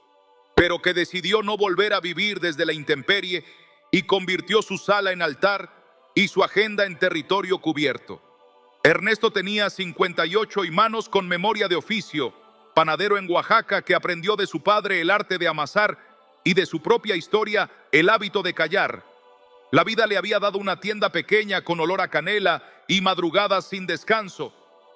pero que decidió no volver a vivir desde la intemperie y convirtió su sala en altar y su agenda en territorio cubierto. Ernesto tenía 58 y manos con memoria de oficio, panadero en Oaxaca que aprendió de su padre el arte de amasar y de su propia historia el hábito de callar. La vida le había dado una tienda pequeña con olor a canela y madrugadas sin descanso,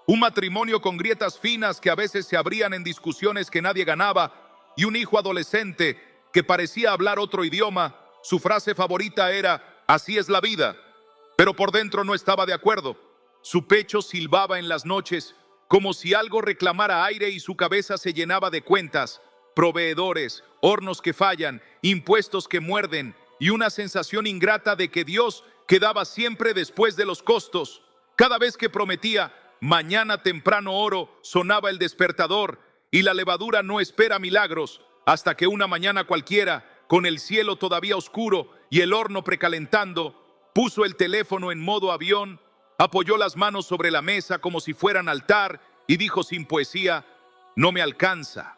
un matrimonio con grietas finas que a veces se abrían en discusiones que nadie ganaba, y un hijo adolescente que parecía hablar otro idioma. Su frase favorita era: así es la vida, pero por dentro no estaba de acuerdo. Su pecho silbaba en las noches, como si algo reclamara aire, y su cabeza se llenaba de cuentas, proveedores, hornos que fallan, impuestos que muerden, y una sensación ingrata de que Dios quedaba siempre después de los costos. Cada vez que prometía mañana temprano oro, sonaba el despertador, y la levadura no espera milagros, hasta que una mañana cualquiera, con el cielo todavía oscuro y el horno precalentando, puso el teléfono en modo avión, apoyó las manos sobre la mesa como si fueran altar y dijo sin poesía: no me alcanza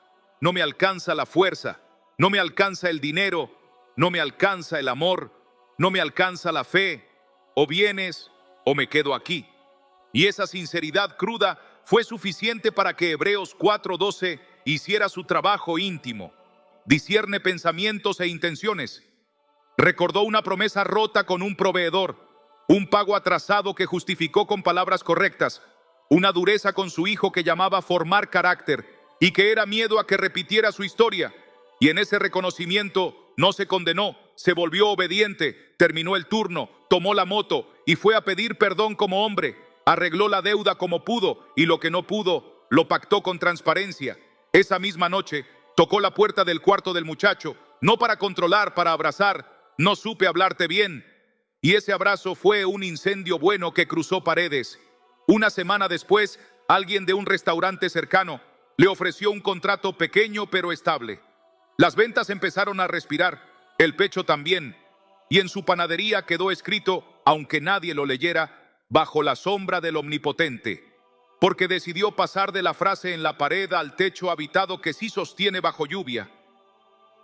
la fuerza, no me alcanza el dinero, no me alcanza el amor, no me alcanza la fe, o vienes o me quedo aquí. Y esa sinceridad cruda fue suficiente para que Hebreos 4:12 hiciera su trabajo íntimo. Discierne pensamientos e intenciones. Recordó una promesa rota con un proveedor, un pago atrasado que justificó con palabras correctas, una dureza con su hijo que llamaba formar carácter y que era miedo a que repitiera su historia. Y en ese reconocimiento no se condenó, se volvió obediente, terminó el turno, tomó la moto y fue a pedir perdón como hombre. Arregló la deuda como pudo, y lo que no pudo lo pactó con transparencia. Esa misma noche tocó la puerta del cuarto del muchacho, no para controlar, para abrazar. No supe hablarte bien. Y ese abrazo fue un incendio bueno que cruzó paredes. Una semana después, alguien de un restaurante cercano le ofreció un contrato pequeño pero estable. Las ventas empezaron a respirar, el pecho también, y en su panadería quedó escrito, aunque nadie lo leyera: bajo la sombra del Omnipotente, porque decidió pasar de la frase en la pared al techo habitado que sí sostiene bajo lluvia.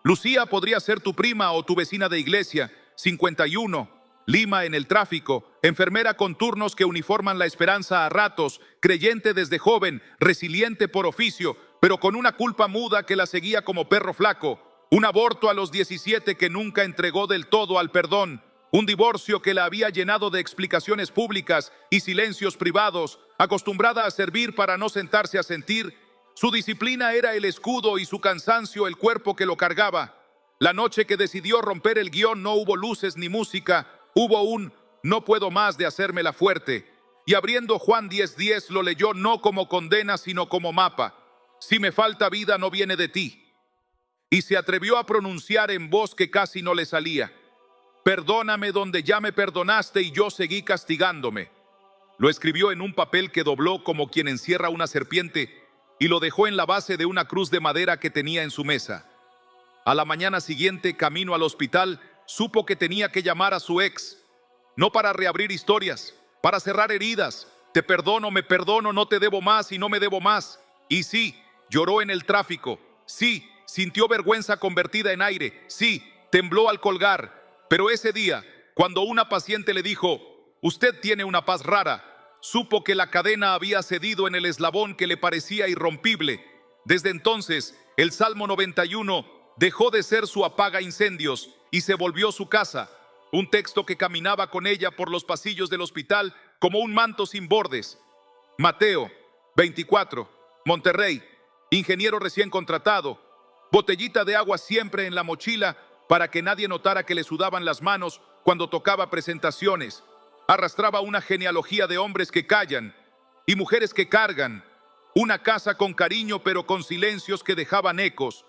Lucía podría ser tu prima o tu vecina de iglesia. 51. Lima en el tráfico, enfermera con turnos que uniforman la esperanza a ratos, creyente desde joven, resiliente por oficio, pero con una culpa muda que la seguía como perro flaco. Un aborto a los 17 que nunca entregó del todo al perdón. Un divorcio que la había llenado de explicaciones públicas y silencios privados, acostumbrada a servir para no sentarse a sentir. Su disciplina era el escudo y su cansancio el cuerpo que lo cargaba. La noche que decidió romper el guión no hubo luces ni música, hubo un "no puedo más" de hacérmela fuerte. Y abriendo Juan 10:10 lo leyó no como condena sino como mapa. Si me falta vida no viene de ti. Y se atrevió a pronunciar en voz que casi no le salía: perdóname donde ya me perdonaste y yo seguí castigándome. Lo escribió en un papel que dobló como quien encierra una serpiente y lo dejó en la base de una cruz de madera que tenía en su mesa. A la mañana siguiente, camino al hospital, supo que tenía que llamar a su ex, no para reabrir historias, para cerrar heridas. Te perdono, me perdono, no te debo más y no me debo más. Y sí, lloró en el tráfico. Sí, sintió vergüenza convertida en aire. Sí, tembló al colgar. Pero ese día, cuando una paciente le dijo: usted tiene una paz rara, supo que la cadena había cedido en el eslabón que le parecía irrompible. Desde entonces, el Salmo 91 dejó de ser su apaga incendios y se volvió su casa, un texto que caminaba con ella por los pasillos del hospital como un manto sin bordes. Mateo 24, Monterrey, ingeniero recién contratado, botellita de agua siempre en la mochila para que nadie notara que le sudaban las manos cuando tocaba presentaciones. Arrastraba una genealogía de hombres que callan y mujeres que cargan, una casa con cariño pero con silencios que dejaban ecos.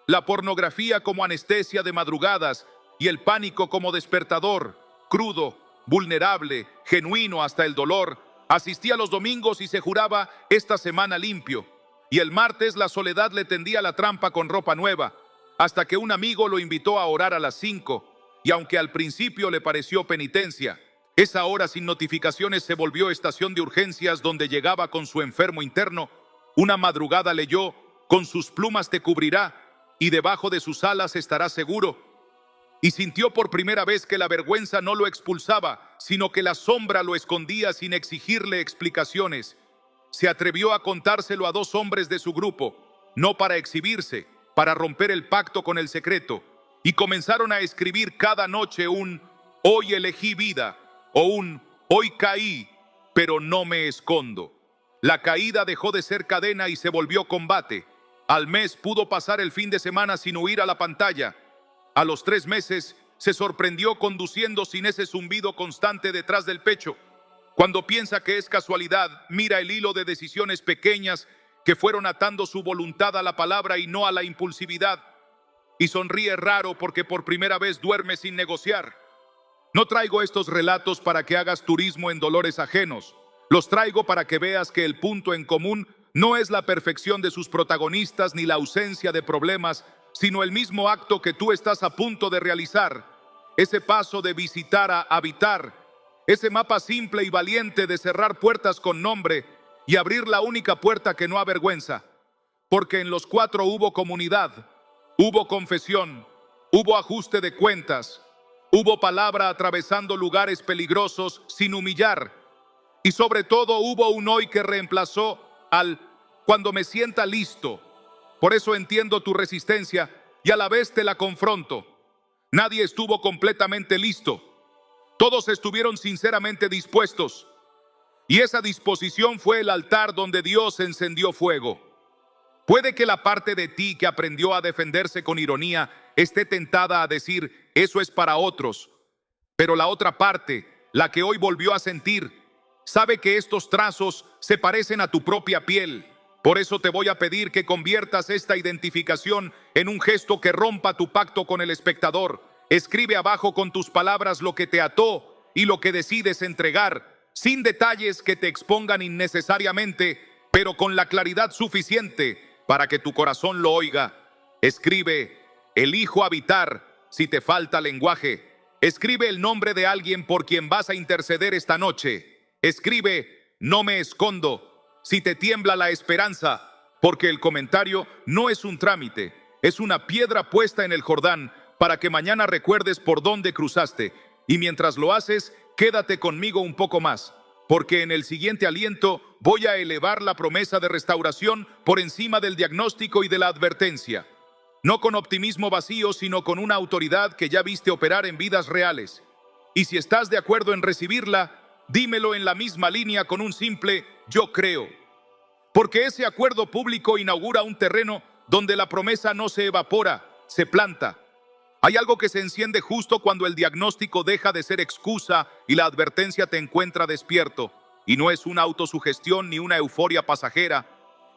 La pornografía como anestesia de madrugadas y el pánico como despertador, crudo, vulnerable, genuino hasta el dolor. Asistía los domingos y se juraba esta semana limpio. Y el martes la soledad le tendía la trampa con ropa nueva, hasta que un amigo lo invitó a orar a las 5. Y aunque al principio le pareció penitencia, esa hora sin notificaciones se volvió estación de urgencias donde llegaba con su enfermo interno. Una madrugada leyó: con sus plumas te cubrirá y debajo de sus alas estarás seguro. Y sintió por primera vez que la vergüenza no lo expulsaba, sino que la sombra lo escondía sin exigirle explicaciones. Se atrevió a contárselo a 2 hombres de su grupo, no para exhibirse, para romper el pacto con el secreto. Y comenzaron a escribir cada noche un "hoy elegí vida" o un "hoy caí, pero no me escondo". La caída dejó de ser cadena y se volvió combate. Al mes pudo pasar el fin de semana sin huir a la pantalla. A los 3 meses se sorprendió conduciendo sin ese zumbido constante detrás del pecho. Cuando piensa que es casualidad, mira el hilo de decisiones pequeñas que fueron atando su voluntad a la palabra y no a la impulsividad. Y sonríe raro porque por primera vez duerme sin negociar. No traigo estos relatos para que hagas turismo en dolores ajenos. Los traigo para que veas que el punto en común no es la perfección de sus protagonistas ni la ausencia de problemas, sino el mismo acto que tú estás a punto de realizar. Ese paso de visitar a habitar, ese mapa simple y valiente de cerrar puertas con nombre y abrir la única puerta que no avergüenza. Porque en los 4 hubo comunidad, hubo confesión, hubo ajuste de cuentas, hubo palabra atravesando lugares peligrosos sin humillar. Y sobre todo hubo un hoy que reemplazó al "cuando me sienta listo". Por eso entiendo tu resistencia y a la vez te la confronto. Nadie estuvo completamente listo. Todos estuvieron sinceramente dispuestos. Y esa disposición fue el altar donde Dios encendió fuego. Puede que la parte de ti que aprendió a defenderse con ironía esté tentada a decir: eso es para otros. Pero la otra parte, la que hoy volvió a sentir, sabe que estos trazos se parecen a tu propia piel. Por eso te voy a pedir que conviertas esta identificación en un gesto que rompa tu pacto con el espectador. Escribe abajo con tus palabras lo que te ató y lo que decides entregar, sin detalles que te expongan innecesariamente, pero con la claridad suficiente para que tu corazón lo oiga. Escribe: elijo habitar si te falta lenguaje. Escribe el nombre de alguien por quien vas a interceder esta noche. Escribe: no me escondo si te tiembla la esperanza, porque el comentario no es un trámite, Es una piedra puesta en el Jordán para que mañana recuerdes por dónde cruzaste. Y mientras lo haces, quédate conmigo un poco más, porque en el siguiente aliento voy a elevar la promesa de restauración por encima del diagnóstico y de la advertencia. No con optimismo vacío, sino con una autoridad que ya viste operar en vidas reales. Y si estás de acuerdo en recibirla, dímelo en la misma línea con un simple "yo creo". Porque ese acuerdo público inaugura un terreno donde la promesa no se evapora, se planta. Hay algo que se enciende justo cuando el diagnóstico deja de ser excusa y la advertencia te encuentra despierto. Y no es una autosugestión ni una euforia pasajera.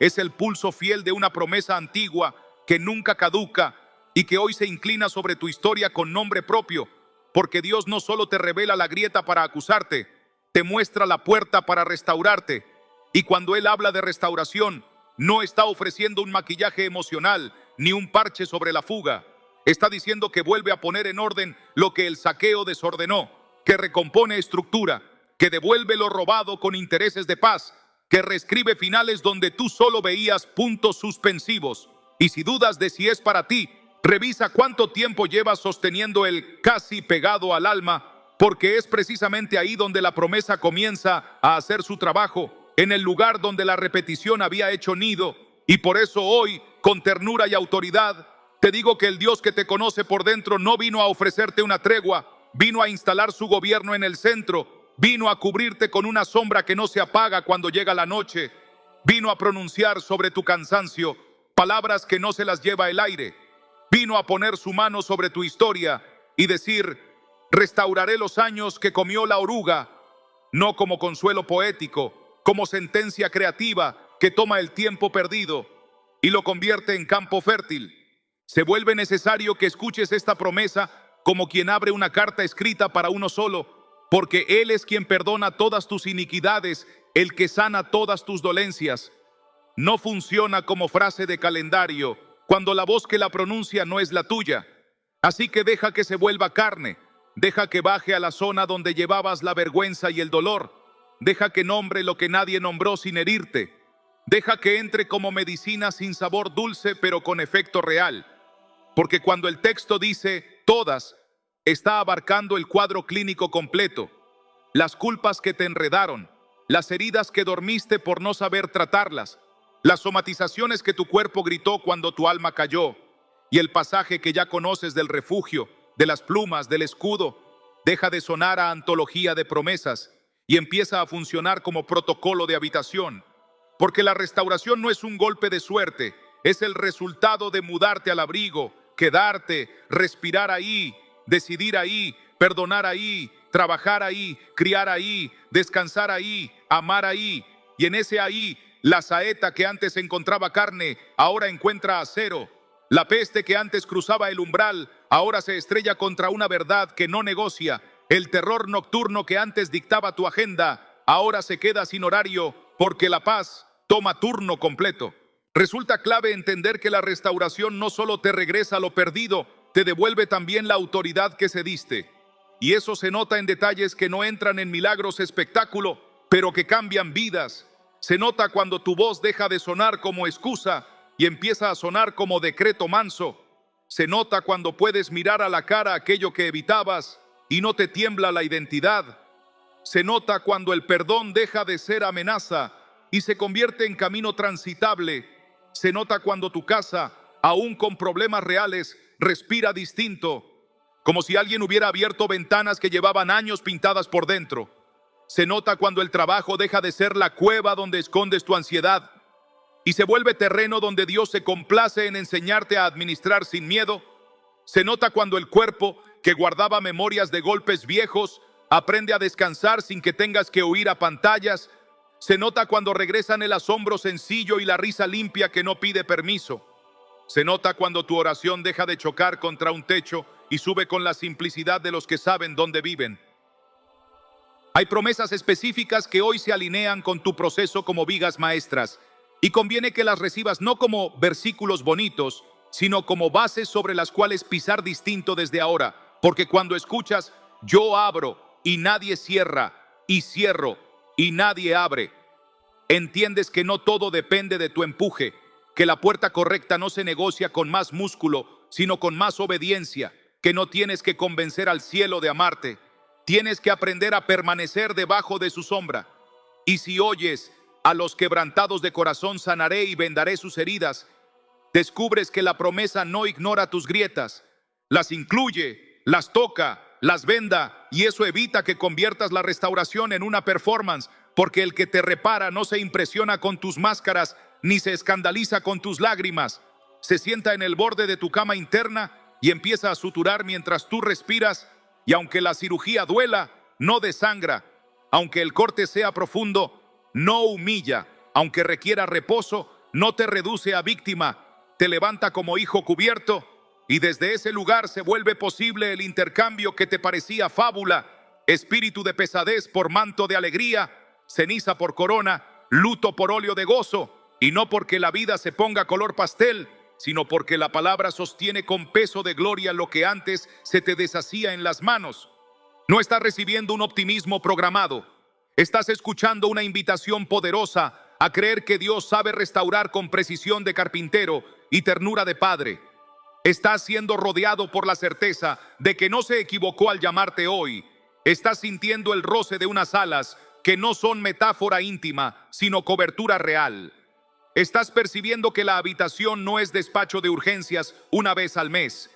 Es el pulso fiel de una promesa antigua que nunca caduca y que hoy se inclina sobre tu historia con nombre propio. Porque Dios no solo te revela la grieta para acusarte, te muestra la puerta para restaurarte. Y cuando Él habla de restauración, no está ofreciendo un maquillaje emocional ni un parche sobre la fuga. Está diciendo que vuelve a poner en orden lo que el saqueo desordenó, que recompone estructura, que devuelve lo robado con intereses de paz, que reescribe finales donde tú solo veías puntos suspensivos. Y si dudas de si es para ti, revisa cuánto tiempo llevas sosteniendo el casi pegado al alma, porque es precisamente ahí donde la promesa comienza a hacer su trabajo, en el lugar donde la repetición había hecho nido. Y por eso hoy, con ternura y autoridad, te digo que el Dios que te conoce por dentro no vino a ofrecerte una tregua, vino a instalar su gobierno en el centro, vino a cubrirte con una sombra que no se apaga cuando llega la noche, vino a pronunciar sobre tu cansancio palabras que no se las lleva el aire, vino a poner su mano sobre tu historia y decir: restauraré los años que comió la oruga, no como consuelo poético, como sentencia creativa que toma el tiempo perdido y lo convierte en campo fértil. Se vuelve necesario que escuches esta promesa como quien abre una carta escrita para uno solo, porque Él es quien perdona todas tus iniquidades, el que sana todas tus dolencias. No funciona como frase de calendario cuando la voz que la pronuncia no es la tuya. Así que deja que se vuelva carne, deja que baje a la zona donde llevabas la vergüenza y el dolor, deja que nombre lo que nadie nombró sin herirte, deja que entre como medicina sin sabor dulce pero con efecto real. Porque cuando el texto dice todas, está abarcando el cuadro clínico completo. Las culpas que te enredaron, las heridas que dormiste por no saber tratarlas, las somatizaciones que tu cuerpo gritó cuando tu alma cayó, y el pasaje que ya conoces del refugio, de las plumas, del escudo, deja de sonar a antología de promesas y empieza a funcionar como protocolo de habitación. Porque la restauración no es un golpe de suerte, es el resultado de mudarte al abrigo, quedarte, respirar ahí, decidir ahí, perdonar ahí, trabajar ahí, criar ahí, descansar ahí, amar ahí. Y en ese ahí, la saeta que antes encontraba carne, ahora encuentra acero. La peste que antes cruzaba el umbral, ahora se estrella contra una verdad que no negocia. El terror nocturno que antes dictaba tu agenda, ahora se queda sin horario, porque la paz toma turno completo. Resulta clave entender que la restauración no solo te regresa lo perdido, te devuelve también la autoridad que cediste. Y eso se nota en detalles que no entran en milagros espectáculo, pero que cambian vidas. Se nota cuando tu voz deja de sonar como excusa y empieza a sonar como decreto manso. Se nota cuando puedes mirar a la cara aquello que evitabas y no te tiembla la identidad. Se nota cuando el perdón deja de ser amenaza y se convierte en camino transitable. Se nota cuando tu casa, aún con problemas reales, respira distinto, como si alguien hubiera abierto ventanas que llevaban años pintadas por dentro. Se nota cuando el trabajo deja de ser la cueva donde escondes tu ansiedad y se vuelve terreno donde Dios se complace en enseñarte a administrar sin miedo. Se nota cuando el cuerpo, que guardaba memorias de golpes viejos, aprende a descansar sin que tengas que huir a pantallas. Se nota cuando regresan el asombro sencillo y la risa limpia que no pide permiso. Se nota cuando tu oración deja de chocar contra un techo y sube con la simplicidad de los que saben dónde viven. Hay promesas específicas que hoy se alinean con tu proceso como vigas maestras y conviene que las recibas no como versículos bonitos, sino como bases sobre las cuales pisar distinto desde ahora. Porque cuando escuchas, yo abro y nadie cierra, y cierro y nadie abre, entiendes que no todo depende de tu empuje, que la puerta correcta no se negocia con más músculo, sino con más obediencia, que no tienes que convencer al cielo de amarte, tienes que aprender a permanecer debajo de su sombra. Y si oyes, a los quebrantados de corazón sanaré y vendaré sus heridas, descubres que la promesa no ignora tus grietas, las incluye, las toca, las venda, y eso evita que conviertas la restauración en una performance, porque el que te repara no se impresiona con tus máscaras, ni se escandaliza con tus lágrimas. Se sienta en el borde de tu cama interna y empieza a suturar mientras tú respiras, y aunque la cirugía duela, no desangra. Aunque el corte sea profundo, no humilla. Aunque requiera reposo, no te reduce a víctima. Te levanta como hijo cubierto, y desde ese lugar se vuelve posible el intercambio que te parecía fábula: espíritu de pesadez por manto de alegría, ceniza por corona, luto por óleo de gozo. Y no porque la vida se ponga color pastel, sino porque la palabra sostiene con peso de gloria lo que antes se te deshacía en las manos. No estás recibiendo un optimismo programado. Estás escuchando una invitación poderosa a creer que Dios sabe restaurar con precisión de carpintero y ternura de padre. Estás siendo rodeado por la certeza de que no se equivocó al llamarte hoy. Estás sintiendo el roce de unas alas que no son metáfora íntima, sino cobertura real. Estás percibiendo que la habitación no es despacho de urgencias una vez al mes.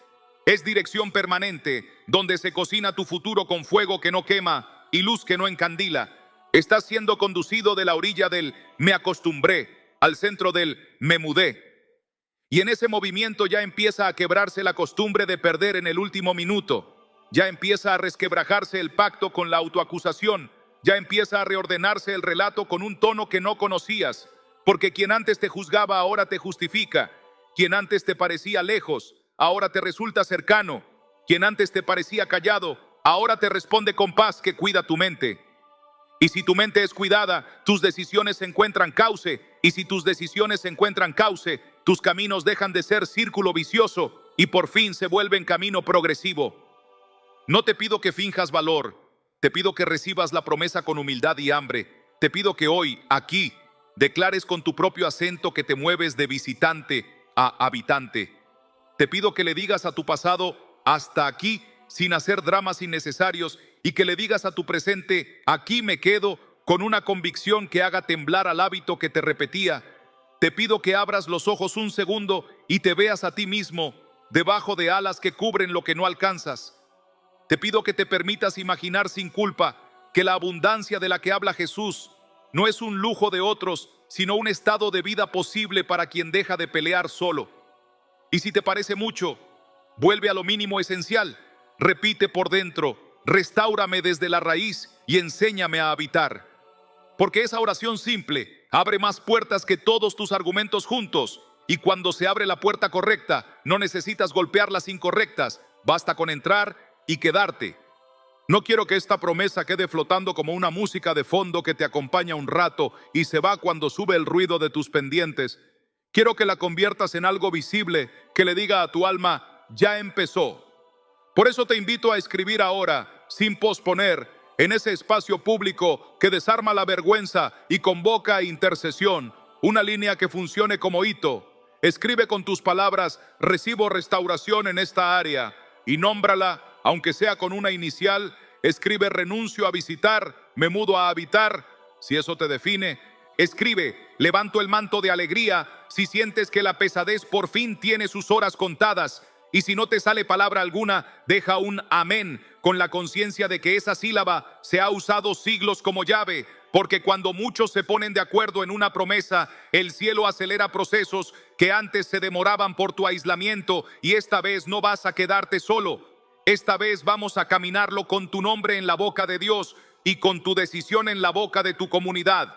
Es dirección permanente, donde se cocina tu futuro con fuego que no quema y luz que no encandila. Estás siendo conducido de la orilla del me acostumbré al centro del me mudé. Y en ese movimiento ya empieza a quebrarse la costumbre de perder en el último minuto. Ya empieza a resquebrajarse el pacto con la autoacusación. Ya empieza a reordenarse el relato con un tono que no conocías. Porque quien antes te juzgaba ahora te justifica. Quien antes te parecía lejos, ahora te resulta cercano. Quien antes te parecía callado, ahora te responde con paz que cuida tu mente. Y si tu mente es cuidada, tus decisiones encuentran cauce. Y si tus decisiones encuentran cauce, tus caminos dejan de ser círculo vicioso y por fin se vuelven camino progresivo. No te pido que finjas valor, te pido que recibas la promesa con humildad y hambre. Te pido que hoy, aquí, declares con tu propio acento que te mueves de visitante a habitante. Te pido que le digas a tu pasado hasta aquí sin hacer dramas innecesarios y que le digas a tu presente aquí me quedo con una convicción que haga temblar al hábito que te repetía. Te pido que abras los ojos un segundo y te veas a ti mismo debajo de alas que cubren lo que no alcanzas. Te pido que te permitas imaginar sin culpa que la abundancia de la que habla Jesús no es un lujo de otros, sino un estado de vida posible para quien deja de pelear solo. Y si te parece mucho, vuelve a lo mínimo esencial. Repite por dentro: restáurame desde la raíz y enséñame a habitar. Porque esa oración simple abre más puertas que todos tus argumentos juntos. Y cuando se abre la puerta correcta, no necesitas golpear las incorrectas. Basta con entrar y quedarte. No quiero que esta promesa quede flotando como una música de fondo que te acompaña un rato y se va cuando sube el ruido de tus pendientes. Quiero que la conviertas en algo visible que le diga a tu alma: ya empezó. Por eso te invito a escribir ahora, sin posponer, en ese espacio público que desarma la vergüenza y convoca a intercesión, una línea que funcione como hito. Escribe con tus palabras: recibo restauración en esta área, y nómbrala, aunque sea con una inicial. Escribe: renuncio a visitar, me mudo a habitar, si eso te define. Escribe: levanto el manto de alegría, si sientes que la pesadez por fin tiene sus horas contadas. Y si no te sale palabra alguna, deja un amén, con la conciencia de que esa sílaba se ha usado siglos como llave, porque cuando muchos se ponen de acuerdo en una promesa, el cielo acelera procesos que antes se demoraban por tu aislamiento, y esta vez no vas a quedarte solo. Esta vez vamos a caminarlo con tu nombre en la boca de Dios y con tu decisión en la boca de tu comunidad.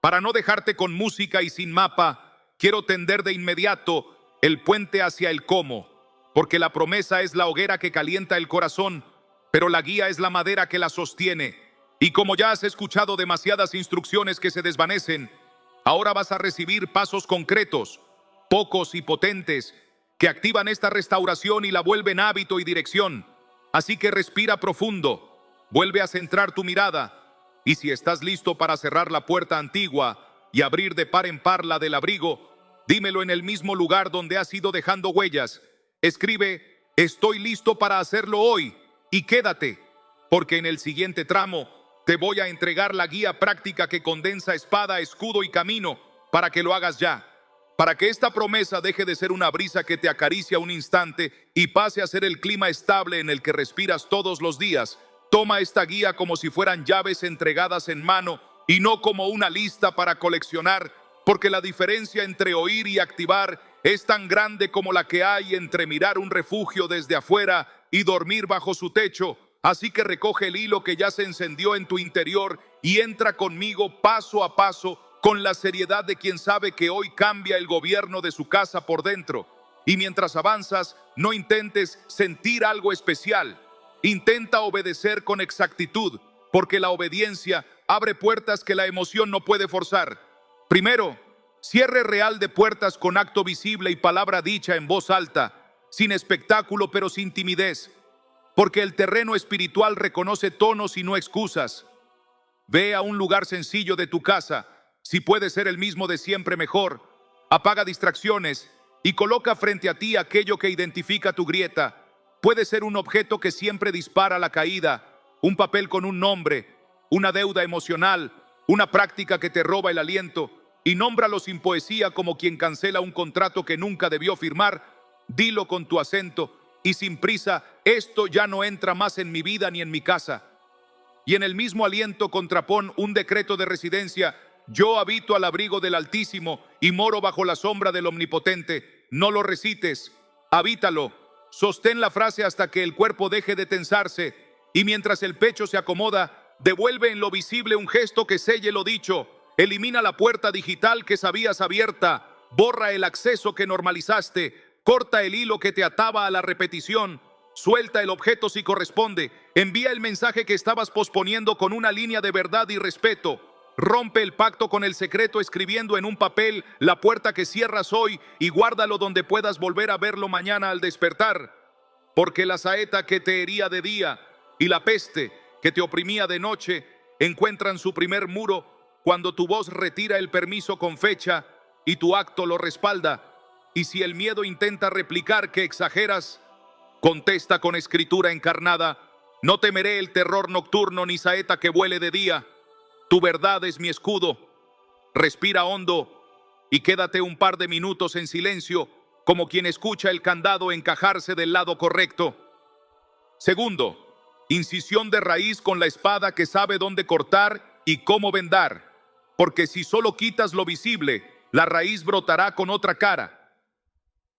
Para no dejarte con música y sin mapa, quiero tender de inmediato el puente hacia el cómo, porque la promesa es la hoguera que calienta el corazón, pero la guía es la madera que la sostiene. Y como ya has escuchado demasiadas instrucciones que se desvanecen, ahora vas a recibir pasos concretos, pocos y potentes, que activan esta restauración y la vuelven hábito y dirección. Así que respira profundo, vuelve a centrar tu mirada, y si estás listo para cerrar la puerta antigua y abrir de par en par la del abrigo, Dímelo en el mismo lugar donde has ido dejando huellas. Escribe: estoy listo para hacerlo hoy, y quédate, porque en el siguiente tramo te voy a entregar la guía práctica que condensa espada, escudo y camino para que lo hagas ya. Para que esta promesa deje de ser una brisa que te acaricia un instante y pase a ser el clima estable en el que respiras todos los días, toma esta guía como si fueran llaves entregadas en mano y no como una lista para coleccionar, porque la diferencia entre oír y activar es tan grande como la que hay entre mirar un refugio desde afuera y dormir bajo su techo. Así que recoge el hilo que ya se encendió en tu interior y entra conmigo paso a paso, con la seriedad de quien sabe que hoy cambia el gobierno de su casa por dentro. Y mientras avanzas, no intentes sentir algo especial. Intenta obedecer con exactitud, porque la obediencia abre puertas que la emoción no puede forzar. Primero, cierre real de puertas con acto visible y palabra dicha en voz alta, sin espectáculo pero sin timidez, porque el terreno espiritual reconoce tonos y no excusas. Ve a un lugar sencillo de tu casa, si puede ser el mismo de siempre mejor. Apaga distracciones y coloca frente a ti aquello que identifica tu grieta. Puede ser un objeto que siempre dispara la caída, un papel con un nombre, una deuda emocional, una práctica que te roba el aliento, y nómbralo sin poesía como quien cancela un contrato que nunca debió firmar. Dilo con tu acento y sin prisa: esto ya no entra más en mi vida ni en mi casa. Y en el mismo aliento contrapón un decreto de residencia: yo habito al abrigo del Altísimo y moro bajo la sombra del Omnipotente. No lo recites, habítalo. Sostén la frase hasta que el cuerpo deje de tensarse, y mientras el pecho se acomoda, devuelve en lo visible un gesto que selle lo dicho. Elimina la puerta digital que sabías abierta, borra el acceso que normalizaste, corta el hilo que te ataba a la repetición, suelta el objeto si corresponde, envía el mensaje que estabas posponiendo con una línea de verdad y respeto. Rompe el pacto con el secreto escribiendo en un papel la puerta que cierras hoy y guárdalo donde puedas volver a verlo mañana al despertar. Porque la saeta que te hería de día y la peste que te oprimía de noche encuentran su primer muro cuando tu voz retira el permiso con fecha y tu acto lo respalda. Y si el miedo intenta replicar que exageras, contesta con escritura encarnada: no temeré el terror nocturno ni saeta que vuele de día. Tu verdad es mi escudo. Respira hondo y quédate un par de minutos en silencio, como quien escucha el candado encajarse del lado correcto. Segundo, incisión de raíz con la espada que sabe dónde cortar y cómo vendar, porque si solo quitas lo visible, la raíz brotará con otra cara.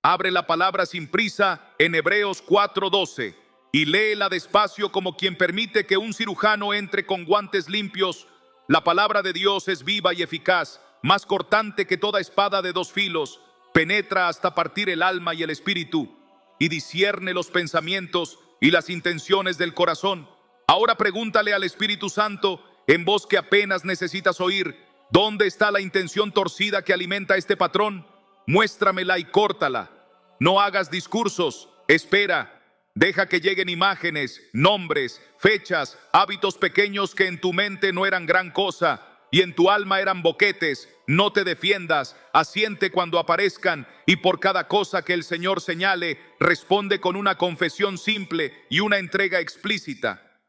Abre la palabra sin prisa en Hebreos 4:12 y léela despacio como quien permite que un cirujano entre con guantes limpios. La palabra de Dios es viva y eficaz, más cortante que toda espada de dos filos, penetra hasta partir el alma y el espíritu, y discierne los pensamientos y las intenciones del corazón. Ahora pregúntale al Espíritu Santo, en voz que apenas necesitas oír: ¿dónde está la intención torcida que alimenta este patrón? Muéstramela y córtala. No hagas discursos, espera. Deja que lleguen imágenes, nombres, fechas, hábitos pequeños que en tu mente no eran gran cosa y en tu alma eran boquetes. No te defiendas, asiente cuando aparezcan, y por cada cosa que el Señor señale, responde con una confesión simple y una entrega explícita.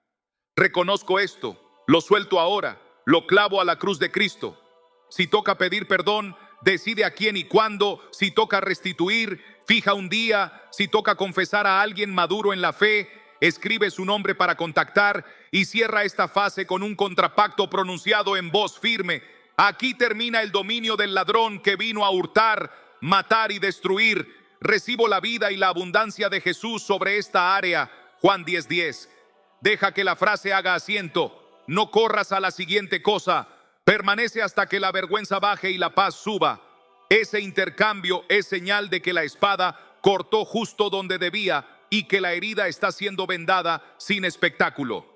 Reconozco esto, lo suelto ahora, lo clavo a la cruz de Cristo. Si toca pedir perdón, decide a quién y cuándo. Si toca restituir, fija un día. Si toca confesar a alguien maduro en la fe, escribe su nombre para contactar, y cierra esta fase con un contrapacto pronunciado en voz firme: aquí termina el dominio del ladrón que vino a hurtar, matar y destruir. Recibo la vida y la abundancia de Jesús sobre esta área. Juan 10:10. Deja que la frase haga asiento. No corras a la siguiente cosa. Permanece hasta que la vergüenza baje y la paz suba. Ese intercambio es señal de que la espada cortó justo donde debía y que la herida está siendo vendada sin espectáculo.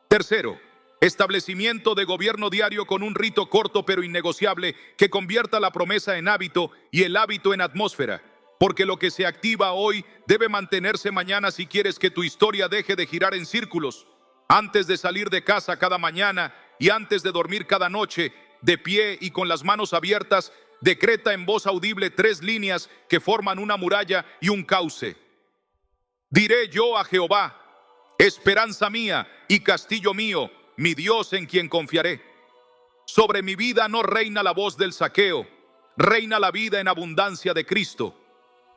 Tercero, establecimiento de gobierno diario con un rito corto pero innegociable que convierta la promesa en hábito y el hábito en atmósfera. Porque lo que se activa hoy debe mantenerse mañana si quieres que tu historia deje de girar en círculos. Antes de salir de casa cada mañana y antes de dormir cada noche, de pie y con las manos abiertas, Decreta en voz audible 3 líneas que forman una muralla y un cauce. Diré yo a Jehová, esperanza mía y castillo mío, mi Dios en quien confiaré. Sobre mi vida no reina la voz del saqueo, reina la vida en abundancia de Cristo.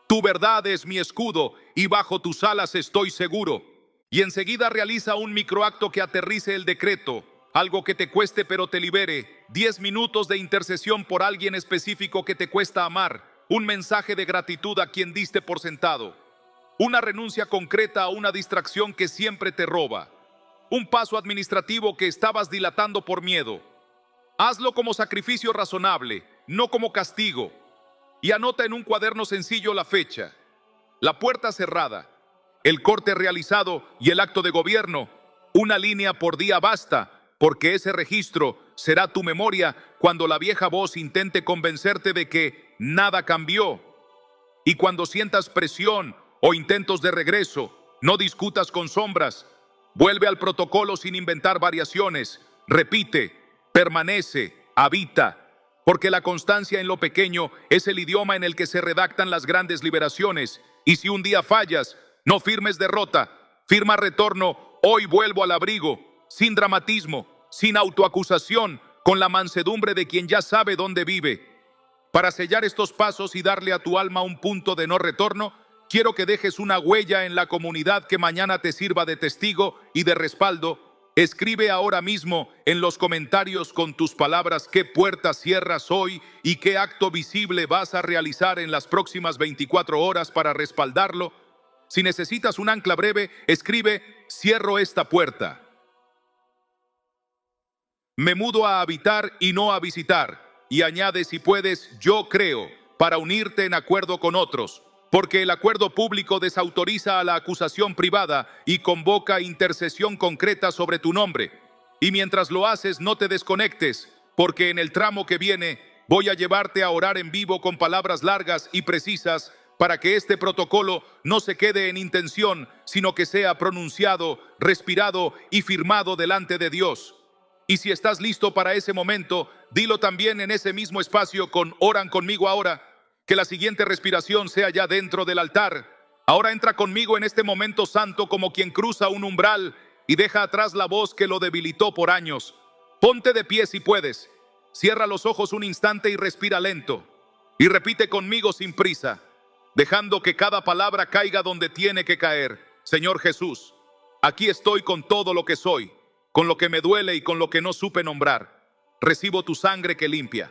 Tu verdad es mi escudo y bajo tus alas estoy seguro. Y enseguida realiza un microacto que aterrice el decreto, algo que te cueste pero te libere, 10 minutos de intercesión por alguien específico que te cuesta amar, un mensaje de gratitud a quien diste por sentado, una renuncia concreta a una distracción que siempre te roba, un paso administrativo que estabas dilatando por miedo. Hazlo como sacrificio razonable, no como castigo. Y anota en un cuaderno sencillo la fecha, la puerta cerrada, el corte realizado y el acto de gobierno. Una línea por día basta, porque ese registro será tu memoria cuando la vieja voz intente convencerte de que nada cambió. Y cuando sientas presión o intentos de regreso, no discutas con sombras. Vuelve al protocolo sin inventar variaciones. Repite, permanece, habita. Porque la constancia en lo pequeño es el idioma en el que se redactan las grandes liberaciones. Y si un día fallas, no firmes derrota, firma retorno. Hoy vuelvo al abrigo, sin dramatismo, sin autoacusación, con la mansedumbre de quien ya sabe dónde vive. Para sellar estos pasos y darle a tu alma un punto de no retorno, quiero que dejes una huella en la comunidad que mañana te sirva de testigo y de respaldo. Escribe ahora mismo en los comentarios con tus palabras qué puerta cierras hoy y qué acto visible vas a realizar en las próximas 24 horas para respaldarlo. Si necesitas un ancla breve, escribe: cierro esta puerta. Me mudo a habitar y no a visitar. Y añade, si puedes, yo creo, para unirte en acuerdo con otros. Porque el acuerdo público desautoriza a la acusación privada y convoca intercesión concreta sobre tu nombre. Y mientras lo haces, no te desconectes, porque en el tramo que viene voy a llevarte a orar en vivo con palabras largas y precisas para que este protocolo no se quede en intención, sino que sea pronunciado, respirado y firmado delante de Dios. Y si estás listo para ese momento, dilo también en ese mismo espacio con "oran conmigo ahora". Que la siguiente respiración sea ya dentro del altar. Ahora entra conmigo en este momento santo como quien cruza un umbral y deja atrás la voz que lo debilitó por años. Ponte de pie si puedes. Cierra los ojos un instante y respira lento. Y repite conmigo sin prisa, dejando que cada palabra caiga donde tiene que caer. Señor Jesús, aquí estoy con todo lo que soy, con lo que me duele y con lo que no supe nombrar. Recibo tu sangre que limpia,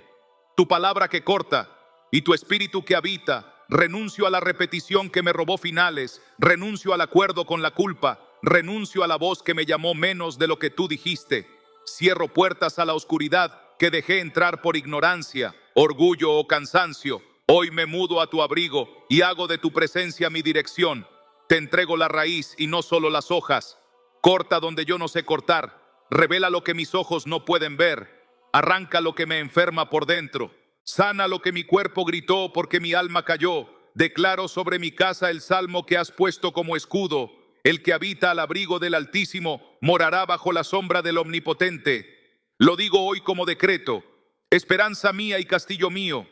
tu palabra que corta, y tu espíritu que habita. Renuncio a la repetición que me robó finales, renuncio al acuerdo con la culpa, renuncio a la voz que me llamó menos de lo que tú dijiste. Cierro puertas a la oscuridad que dejé entrar por ignorancia, orgullo o cansancio. Hoy me mudo a tu abrigo y hago de tu presencia mi dirección. Te entrego la raíz y no solo las hojas. Corta donde yo no sé cortar, revela lo que mis ojos no pueden ver, arranca lo que me enferma por dentro. Sana lo que mi cuerpo gritó porque mi alma cayó. Declaro sobre mi casa el salmo que has puesto como escudo. El que habita al abrigo del Altísimo morará bajo la sombra del Omnipotente. Lo digo hoy como decreto. Esperanza mía y castillo mío,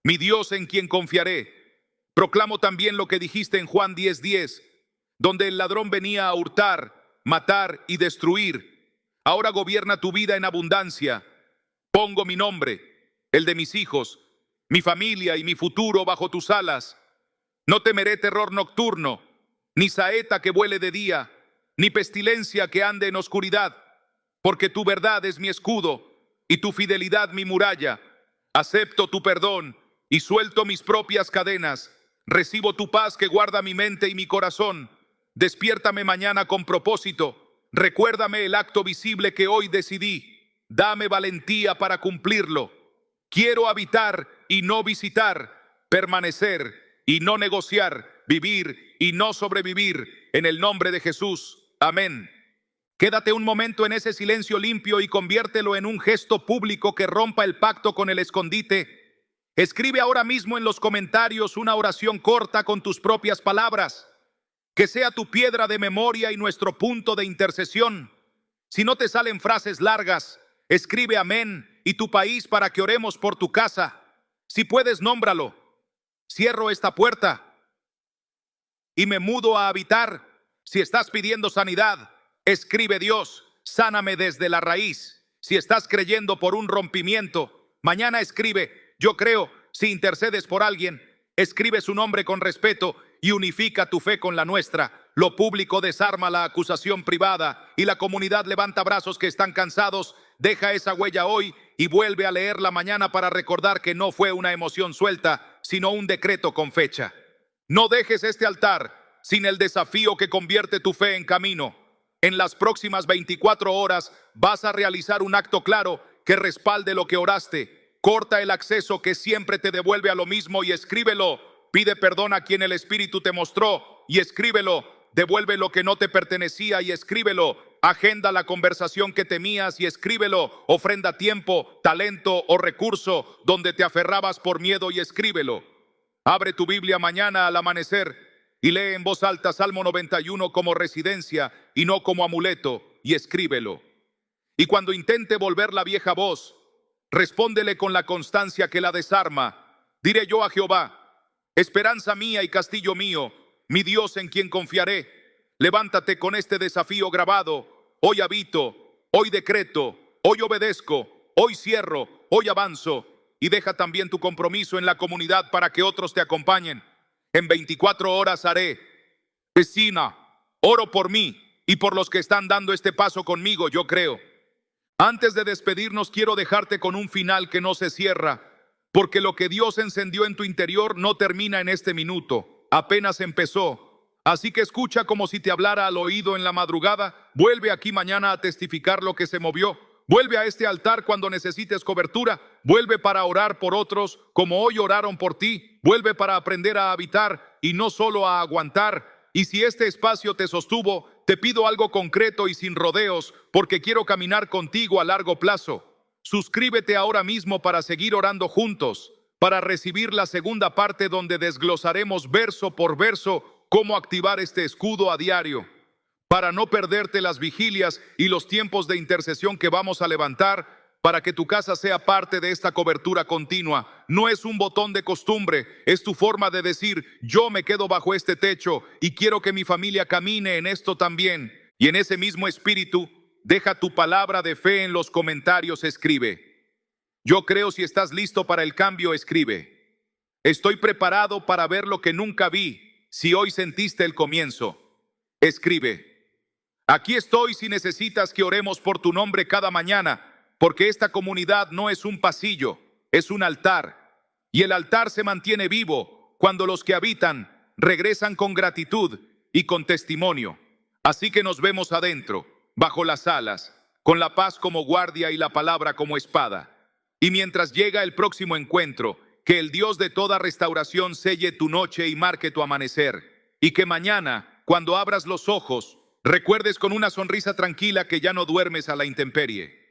mi Dios en quien confiaré. Proclamo también lo que dijiste en Juan 10:10, donde el ladrón venía a hurtar, matar y destruir. Ahora gobierna tu vida en abundancia. Pongo mi nombre, el de mis hijos, mi familia y mi futuro bajo tus alas. No temeré terror nocturno, ni saeta que vuele de día, ni pestilencia que ande en oscuridad, porque tu verdad es mi escudo y tu fidelidad mi muralla. Acepto tu perdón y suelto mis propias cadenas. Recibo tu paz que guarda mi mente y mi corazón. Despiértame mañana con propósito. Recuérdame el acto visible que hoy decidí. Dame valentía para cumplirlo. Quiero habitar y no visitar, permanecer y no negociar, vivir y no sobrevivir. En el nombre de Jesús. Amén. Quédate un momento en ese silencio limpio y conviértelo en un gesto público que rompa el pacto con el escondite. Escribe ahora mismo en los comentarios una oración corta con tus propias palabras. Que sea tu piedra de memoria y nuestro punto de intercesión. Si no te salen frases largas, escribe amén y tu país para que oremos por tu casa. Si puedes, nómbralo. Cierro esta puerta y me mudo a habitar. Si estás pidiendo sanidad, escribe: Dios, sáname desde la raíz. Si estás creyendo por un rompimiento, mañana escribe: yo creo. Si intercedes por alguien, escribe su nombre con respeto y unifica tu fe con la nuestra. Lo público desarma la acusación privada y la comunidad levanta brazos que están cansados. Deja esa huella hoy y vuelve a leerla mañana para recordar que no fue una emoción suelta, sino un decreto con fecha. No dejes este altar sin el desafío que convierte tu fe en camino. En las próximas 24 horas vas a realizar un acto claro que respalde lo que oraste. Corta el acceso que siempre te devuelve a lo mismo y escríbelo. Pide perdón a quien el Espíritu te mostró y escríbelo. Devuelve lo que no te pertenecía y escríbelo. Agenda la conversación que temías y escríbelo. Ofrenda tiempo, talento o recurso donde te aferrabas por miedo y escríbelo. Abre tu Biblia mañana al amanecer y lee en voz alta Salmo 91 como residencia y no como amuleto, y escríbelo. Y cuando intente volver la vieja voz, respóndele con la constancia que la desarma. Diré yo a Jehová: esperanza mía y castillo mío, mi Dios en quien confiaré. Levántate con este desafío grabado. Hoy habito, hoy decreto, hoy obedezco, hoy cierro, hoy avanzo. Y deja también tu compromiso en la comunidad para que otros te acompañen. En 24 horas haré. Vecina, oro por mí y por los que están dando este paso conmigo, yo creo. Antes de despedirnos, quiero dejarte con un final que no se cierra, porque lo que Dios encendió en tu interior no termina en este minuto, apenas empezó. Así que escucha como si te hablara al oído en la madrugada. Vuelve aquí mañana a testificar lo que se movió. Vuelve a este altar cuando necesites cobertura. Vuelve para orar por otros como hoy oraron por ti. Vuelve para aprender a habitar y no solo a aguantar. Y si este espacio te sostuvo, te pido algo concreto y sin rodeos, porque quiero caminar contigo a largo plazo. Suscríbete ahora mismo para seguir orando juntos, para recibir la segunda parte donde desglosaremos verso por verso cómo activar este escudo a diario, para no perderte las vigilias y los tiempos de intercesión que vamos a levantar, para que tu casa sea parte de esta cobertura continua. No es un botón de costumbre, es tu forma de decir: yo me quedo bajo este techo y quiero que mi familia camine en esto también. Y en ese mismo espíritu, deja tu palabra de fe en los comentarios. Escribe: yo creo. Si estás listo para el cambio, escribe: estoy preparado para ver lo que nunca vi. Si hoy sentiste el comienzo, escribe: aquí estoy si necesitas que oremos por tu nombre cada mañana. Porque esta comunidad no es un pasillo, es un altar. Y el altar se mantiene vivo cuando los que habitan regresan con gratitud y con testimonio. Así que nos vemos adentro, bajo las alas, con la paz como guardia y la palabra como espada. Y mientras llega el próximo encuentro, que el Dios de toda restauración selle tu noche y marque tu amanecer. Y que mañana, cuando abras los ojos, recuerdes con una sonrisa tranquila que ya no duermes a la intemperie.